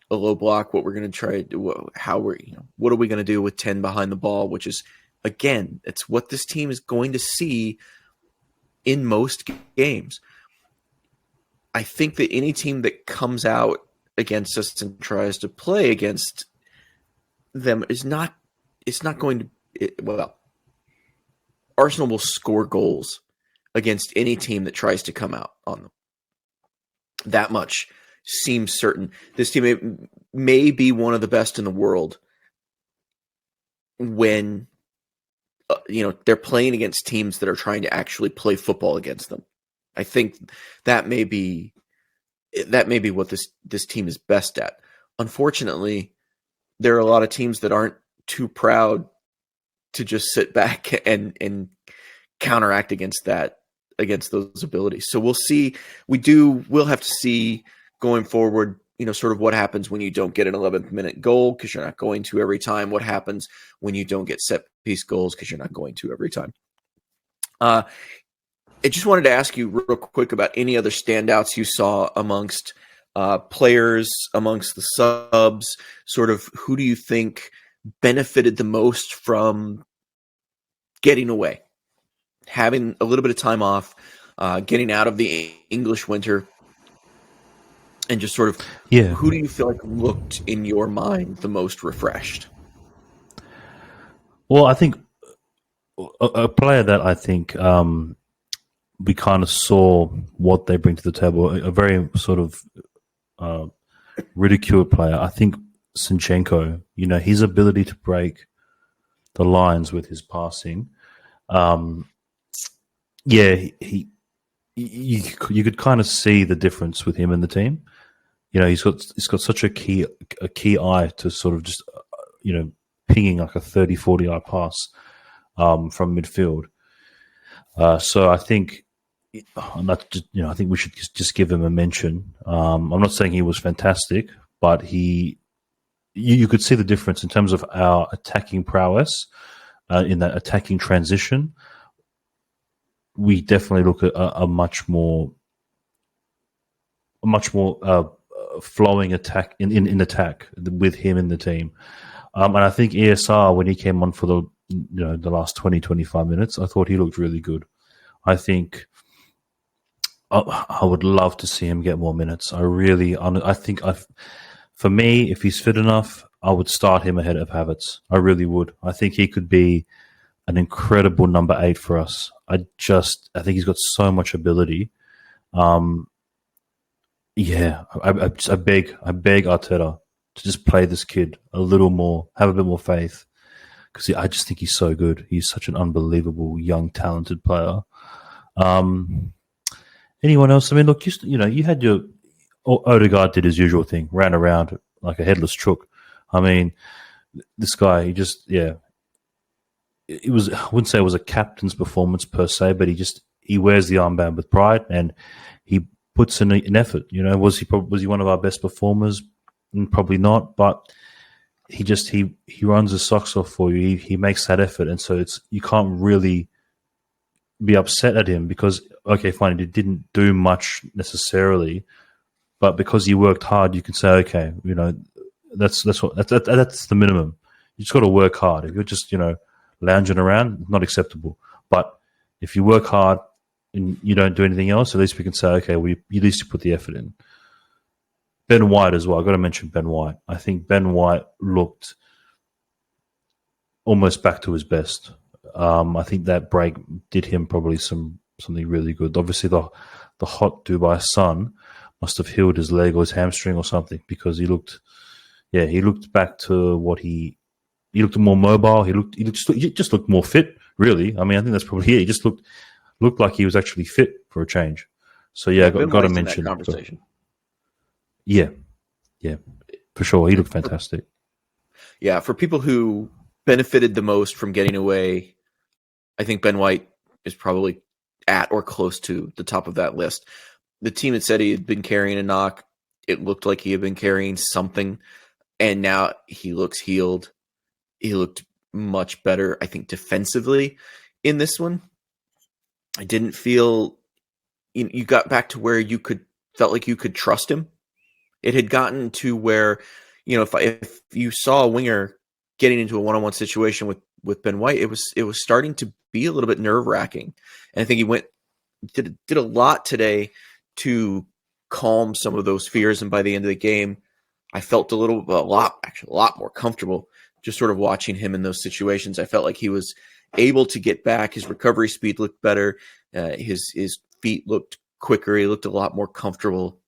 a low block, what we're going to try to do, what are we going to do with 10 behind the ball, which is, again, it's what this team is going to see in most games. I think that any team that comes out against us and tries to play against them it's not going to, Arsenal will score goals against any team that tries to come out on them. That much seems certain. This team may be one of the best in the world when they're playing against teams that are trying to actually play football against them. I think that may be what this team is best at. Unfortunately, there are a lot of teams that aren't too proud to just sit back and counteract against those abilities. So we'll see. We'll have to see going forward, sort of what happens when you don't get an 11th minute goal because you're not going to every time. What happens when you don't get set piece goals because you're not going to every time. I just wanted to ask you real quick about any other standouts you saw amongst players, amongst the subs. Sort of who do you think benefited the most from getting away, having a little bit of time off, getting out of the English winter, and just sort of who do you feel like looked in your mind the most refreshed? Well, I think a player that I think we kind of saw what they bring to the table, a very sort of ridiculed player. I think Zinchenko, his ability to break the lines with his passing. You could kind of see the difference with him in the team. He's got such a key eye to sort of just pinging like a 30-40 yard pass from midfield. So I think I think we should just give him a mention. I'm not saying he was fantastic, but you could see the difference in terms of our attacking prowess in that attacking transition. We definitely look at a much more flowing attack in attack with him in the team. And I think ESR, when he came on for the last 20-25 minutes, I thought he looked really good. I think I would love to see him get more minutes. For me, if he's fit enough, I would start him ahead of Havertz. I really would. I think he could be an incredible number 8 for us. I think he's got so much ability. I beg Arteta to just play this kid a little more, have a bit more faith, because I just think he's so good. He's such an unbelievable, young, talented player. Anyone else? I mean, look, you had your Odegaard did his usual thing, ran around like a headless chook. I mean, this guy, it was, I wouldn't say it was a captain's performance per se, but he wears the armband with pride and he puts in an effort. Was he one of our best performers? Probably not, but he runs his socks off for you. He makes that effort, and so you can't really be upset at him because, okay, fine, he didn't do much necessarily, but because he worked hard, you can say, okay, that's the minimum. You just got to work hard. If you're just lounging around, not acceptable. But if you work hard and you don't do anything else, at least we can say, okay, at least you put the effort in. Ben White as well. I've got to mention Ben White. I think Ben White looked almost back to his best. I think that break did him probably something really good. Obviously, the hot Dubai sun must have healed his leg or his hamstring or something because he looked back to what he looked more mobile. He just looked more fit. Really, I mean, I think that's probably it. He just looked like he was actually fit for a change. So yeah, Ben got to White's in mention that conversation. Yeah, for sure. He looked fantastic. Yeah, for people who benefited the most from getting away, I think Ben White is probably at or close to the top of that list. The team had said he had been carrying a knock. It looked like he had been carrying something, and now he looks healed. He looked much better, I think, defensively in this one. I didn't feel you got back to where felt like you could trust him. It had gotten to where, if you saw a winger getting into a one-on-one situation with Ben White, it was starting to be a little bit nerve-wracking. And I think he did a lot today to calm some of those fears. And by the end of the game, I felt a lot more comfortable just sort of watching him in those situations. I felt like he was able to get back. His recovery speed looked better. His feet looked quicker. He looked a lot more comfortable.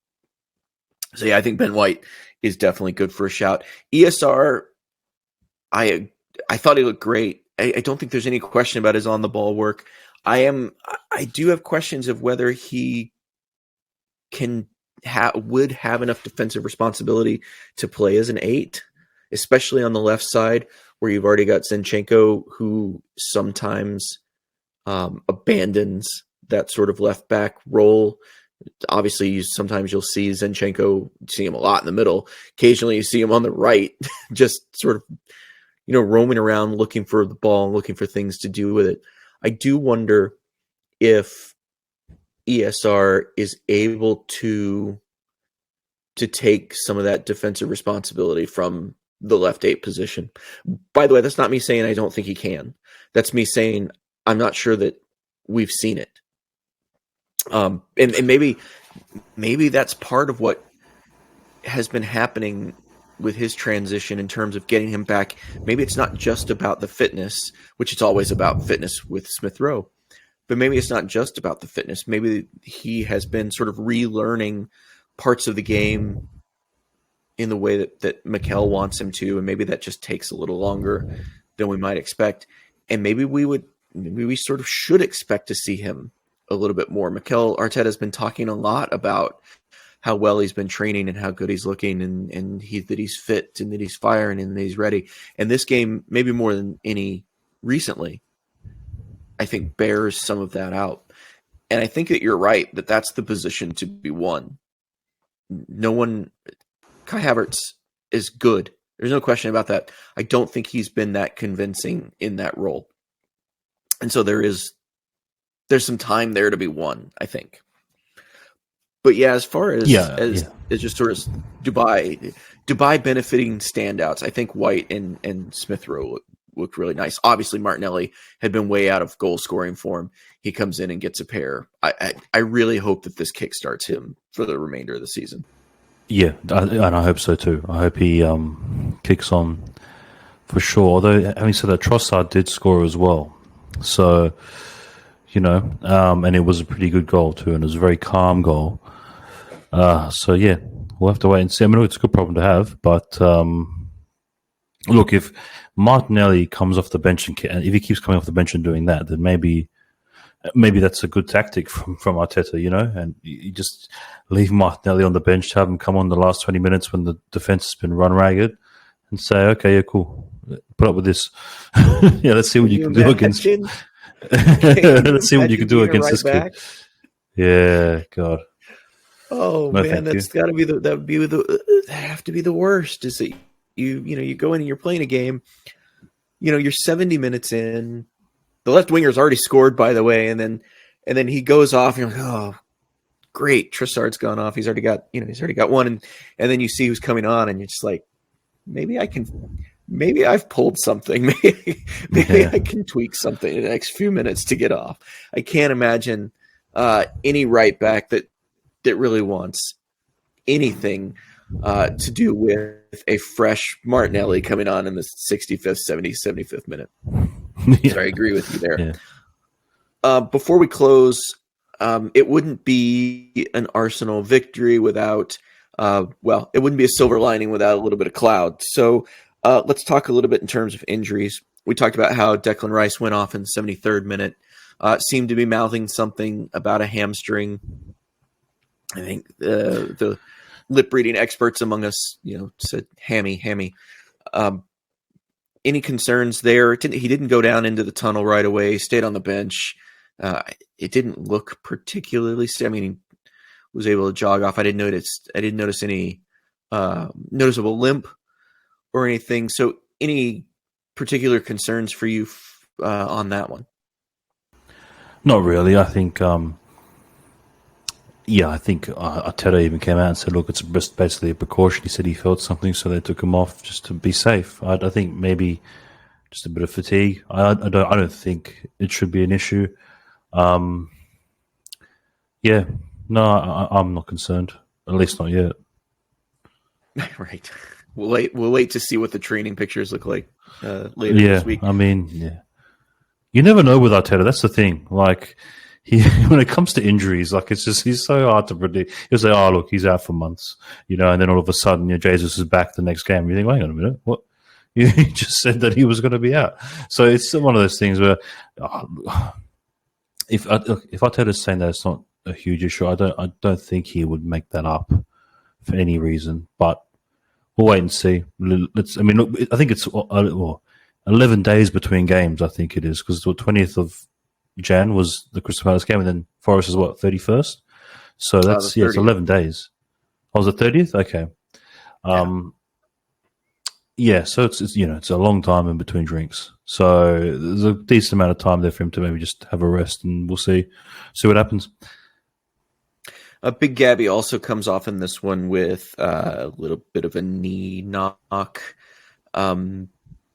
So yeah, I think Ben White is definitely good for a shout. ESR, I thought he looked great. I don't think there's any question about his on the ball work. I do have questions of whether he would have enough defensive responsibility to play as an 8, especially on the left side where you've already got Zinchenko, who sometimes abandons that sort of left back role. Obviously, sometimes you'll see Zinchenko, see him a lot in the middle. Occasionally, you see him on the right, just sort of, roaming around looking for the ball and looking for things to do with it. I do wonder if ESR is able to take some of that defensive responsibility from the left 8 position. By the way, that's not me saying I don't think he can. That's me saying I'm not sure that we've seen it. And maybe that's part of what has been happening with his transition in terms of getting him back. Maybe it's not just about the fitness, which it's always about fitness with Smith Rowe, but maybe it's not just about the fitness. Maybe he has been sort of relearning parts of the game in the way that Mikel wants him to, and maybe that just takes a little longer than we might expect. And maybe we sort of should expect to see him a little bit more. Mikel Arteta has been talking a lot about how well he's been training and how good he's looking, and that he's fit and that he's firing and that he's ready. And this game, maybe more than any recently, I think bears some of that out. And I think that you're right, that that's the position to be won. Kai Havertz is good. There's no question about that. I don't think he's been that convincing in that role. And so there's some time there to be won, I think. But yeah, as far as just sort of Dubai benefiting standouts, I think White and Smith Rowe looked really nice. Obviously, Martinelli had been way out of goal scoring form. He comes in and gets a pair. I really hope that this kickstarts him for the remainder of the season. Yeah, and I hope so too. I hope he kicks on for sure. Although, having said that, Trossard did score as well. So, and it was a pretty good goal too, and it was a very calm goal. So yeah, we'll have to wait and see. I mean, it's a good problem to have, but look, if Martinelli comes off the bench and if he keeps coming off the bench and doing that, then maybe that's a good tactic from Arteta, and you just leave Martinelli on the bench to have him come on the last 20 minutes when the defense has been run ragged and say, okay, yeah, cool, put up with this. Yeah, let's see what you can do against. Let's see what you can do against this kid. Yeah, God. Oh no, man, that's got to be that have to be the worst. Is that you go in and you're playing a game, you're 70 minutes in, the left winger's already scored, by the way, and then he goes off, and you're like, oh, great, Trossard's gone off. He's already got one, and then you see who's coming on, and you're just like, maybe I've pulled something. Maybe I can tweak something in the next few minutes to get off. I can't imagine any right back that really wants anything to do with a fresh Martinelli coming on in the 65th, 70th, 75th minute. Yeah. So I agree with you there. Yeah. Before we close, it wouldn't be an Arsenal victory without, it wouldn't be a silver lining without a little bit of cloud. So let's talk a little bit in terms of injuries. We talked about how Declan Rice went off in the 73rd minute, seemed to be mouthing something about a hamstring. I think the lip reading experts among us, said hammy. Any concerns there? He didn't go down into the tunnel right away. Stayed on the bench. It didn't look particularly. I mean, he was able to jog off. I didn't notice any noticeable limp or anything. So, any particular concerns for you on that one? Not really. I think. I think Arteta even came out and said, "Look, it's basically a precaution." He said he felt something, so they took him off just to be safe. I think maybe just a bit of fatigue. I don't think it should be an issue. I'm not concerned. At least not yet. Right. We'll wait to see what the training pictures look like later this week. I mean, you never know with Arteta. That's the thing. Like, when it comes to injuries, like, it's just, he's so hard to predict. He'll say, "Oh, look, he's out for months," and then all of a sudden, Jesus is back the next game. You think, "Hang on a minute, what?" You just said that he was going to be out. So it's one of those things where, if Arteta's saying that it's not a huge issue, I don't think he would make that up for any reason. But we'll wait and see. I think it's 11 days between games. I think it is, because the 20th of Jan was the Crystal Palace game, and then Forest is 31st. So that's it's 11 days. Oh, was it 30th? Okay. So it's a long time in between drinks. So there's a decent amount of time there for him to maybe just have a rest, and we'll see what happens. Big Gabby also comes off in this one with a little bit of a knee knock. I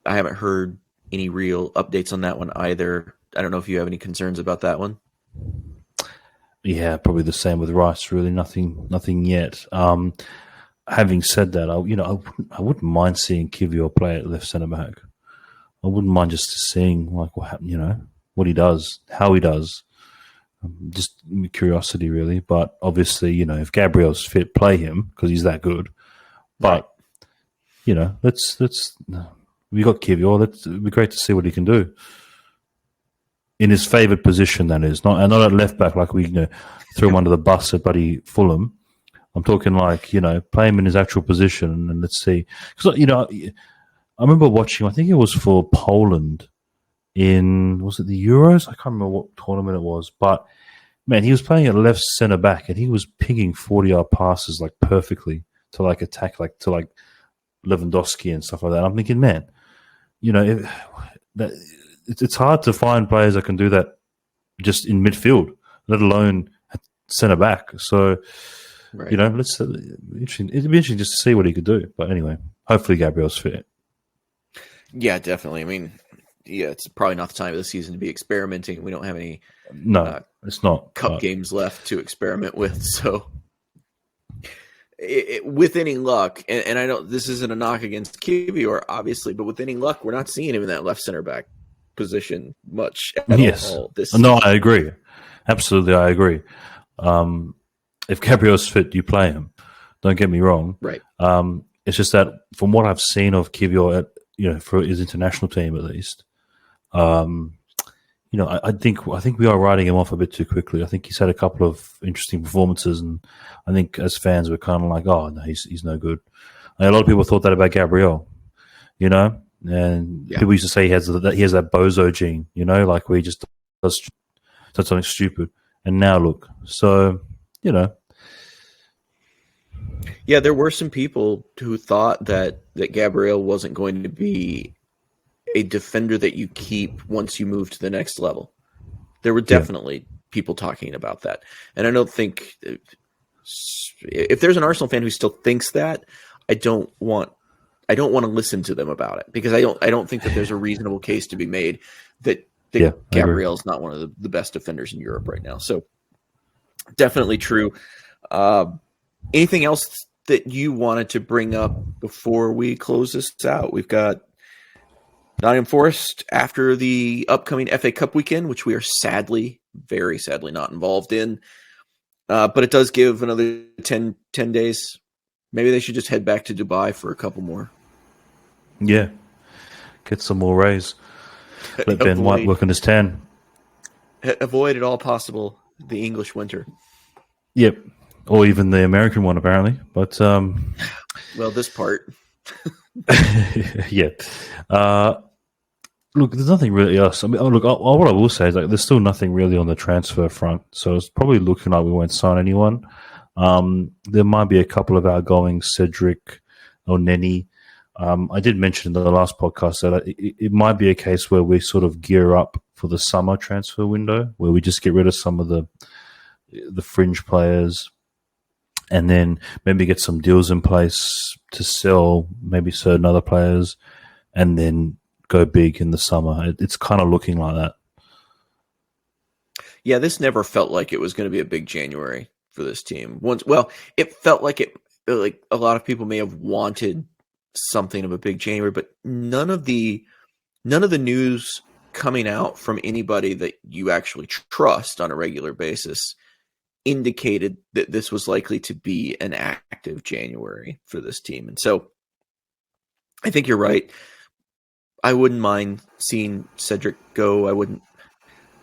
haven't heard any real updates on that one either. I don't know if you have any concerns about that one. Yeah, probably the same with Rice. Really, nothing yet. Having said that, I wouldn't mind seeing Kivior play at left centre back. I wouldn't mind just seeing what he does, how he does. Just curiosity, really. But obviously, if Gabriel's fit, play him because he's that good. But let's we got Kivior. It'd be great to see what he can do in his favoured position. That is not at left back, like we throw him under the bus at bloody Fulham. I'm talking like, play him in his actual position, and let's see. Because, I remember watching, I think it was for Poland was it the Euros? I can't remember what tournament it was. But, man, he was playing at left centre back, and he was pinging 40-yard passes, like, perfectly to, like, attack, like, to, like, Lewandowski and stuff like that. I'm thinking, man, it's hard to find players that can do that just in midfield, let alone at centre back. So, right. It'd be interesting just to see what he could do. But anyway, hopefully Gabriel's fit. Yeah, definitely. I mean, it's probably not the time of the season to be experimenting. We don't have any it's not cup games left to experiment with. So with any luck, and I know this isn't a knock against Kivior, obviously, but with any luck, we're not seeing him in that left center back position much at all this season. No, I agree. Absolutely, I agree. If Gabriel's fit, you play him. Don't get me wrong. Right. It's just that from what I've seen of Kivior, for his international team at least, I think we are writing him off a bit too quickly. I think he's had a couple of interesting performances, and I think as fans we're kind of like, oh no, he's no good. And a lot of people thought that about Gabriel, and people used to say he has that bozo gene, like where he just does something stupid. And now look, so. Yeah, there were some people who thought that Gabriel wasn't going to be a defender that you keep once you move to the next level. There were definitely people talking about that. And I don't think if there's an Arsenal fan who still thinks that, I don't want to listen to them about it, because I don't think that there's a reasonable case to be made that Gabriel's not one of the best defenders in Europe right now. So definitely true. Anything else that you wanted to bring up before we close this out? We've got Nottingham Forest after the upcoming FA Cup weekend, which we are sadly, very sadly not involved in. But it does give another 10 days. Maybe they should just head back to Dubai for a couple more. Yeah. Get some more rays. Let Ben White work on his tan. Avoid at all possible the English winter. Yep. Or even the American one, apparently. But well, this part. Yeah. Look, there's nothing really else. I mean, what I will say is, like, there's still nothing really on the transfer front. So it's probably looking like we won't sign anyone. There might be a couple of outgoing, Cedric or Nenny. I did mention in the last podcast that it might be a case where we sort of gear up for the summer transfer window, where we just get rid of some of the fringe players, and then maybe get some deals in place to sell maybe certain other players, and then go big in the summer. It's kind of looking like that. Yeah, this never felt like it was going to be a big January for this team. It felt like a lot of people may have wanted something of a big January, but none of the news coming out from anybody that you actually trust on a regular basis indicated that this was likely to be an active January for this team. And so I think you're right. I wouldn't mind seeing Cedric go. I wouldn't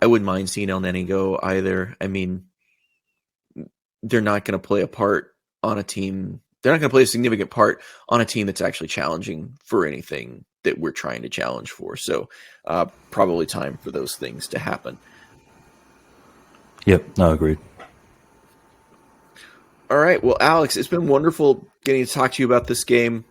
mind seeing El Neni go either. I mean, they're not going to play a part on a team. They're not going to play a significant part on a team that's actually challenging for anything that we're trying to challenge for. So probably time for those things to happen. Yep, no, agreed. All right. Well, Alex, it's been wonderful getting to talk to you about this game.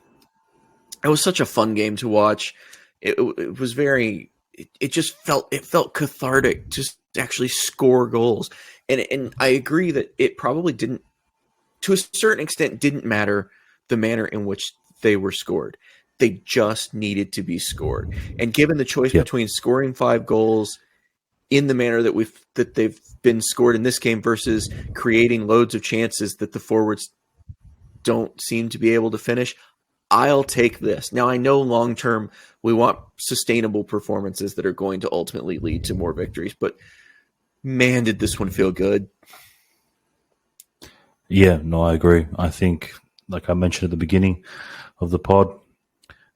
It was such a fun game to watch. It was very. It just felt cathartic to actually score goals, and I agree that it probably didn't, to a certain extent, didn't matter the manner in which they were scored. They just needed to be scored, and given the choice between scoring 5 goals in the manner that they've been scored in this game versus creating loads of chances that the forwards don't seem to be able to finish, I'll take this. Now, I know long-term we want sustainable performances that are going to ultimately lead to more victories, but man, did this one feel good. Yeah, no, I agree. I think, like I mentioned at the beginning of the pod,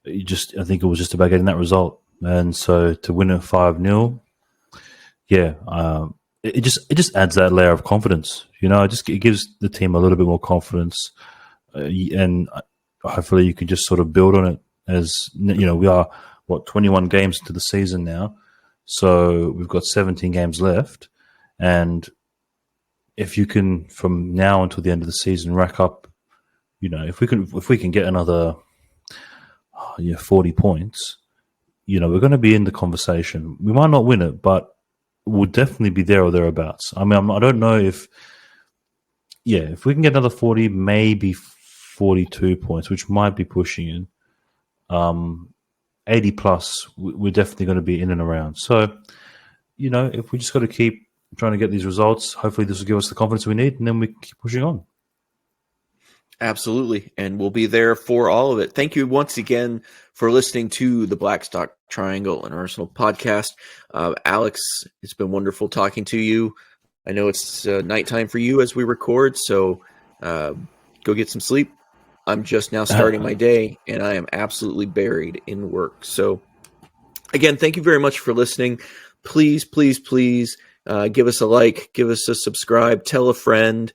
I think it was just about getting that result. And so to win it 5-0, it just adds that layer of confidence. It gives the team a little bit more confidence, and hopefully you can just sort of build on it. As we are 21 games into the season now, so we've got 17 games left, and if you can from now until the end of the season rack up, if we can get another 40 points, we're going to be in the conversation. We might not win it, but we'll definitely be there or thereabouts. I mean, I don't know if we can get another 40, maybe 42 points, which might be pushing it. 80 plus, we're definitely going to be in and around. So, if we just got to keep trying to get these results, hopefully this will give us the confidence we need, and then we keep pushing on. Absolutely. And we'll be there for all of it. Thank you once again for listening to the Blackstock Triangle and Arsenal podcast. Alex, it's been wonderful talking to you. I know it's nighttime for you as we record, so go get some sleep. I'm just now starting my day, and I am absolutely buried in work. So, again, thank you very much for listening. Please, please, please give us a like, give us a subscribe, tell a friend,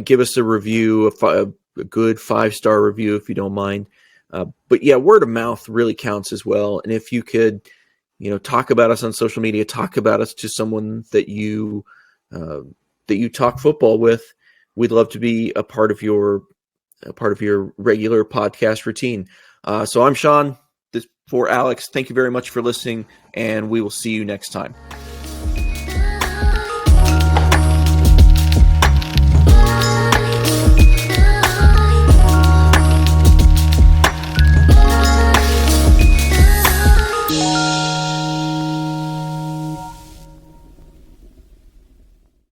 give us a review, a good 5-star review if you don't mind. But yeah, word of mouth really counts as well. And if you could, talk about us on social media, talk about us to someone that you talk football with, we'd love to be a part of your regular podcast routine. So I'm Sean. For Alex, thank you very much for listening, and we will see you next time.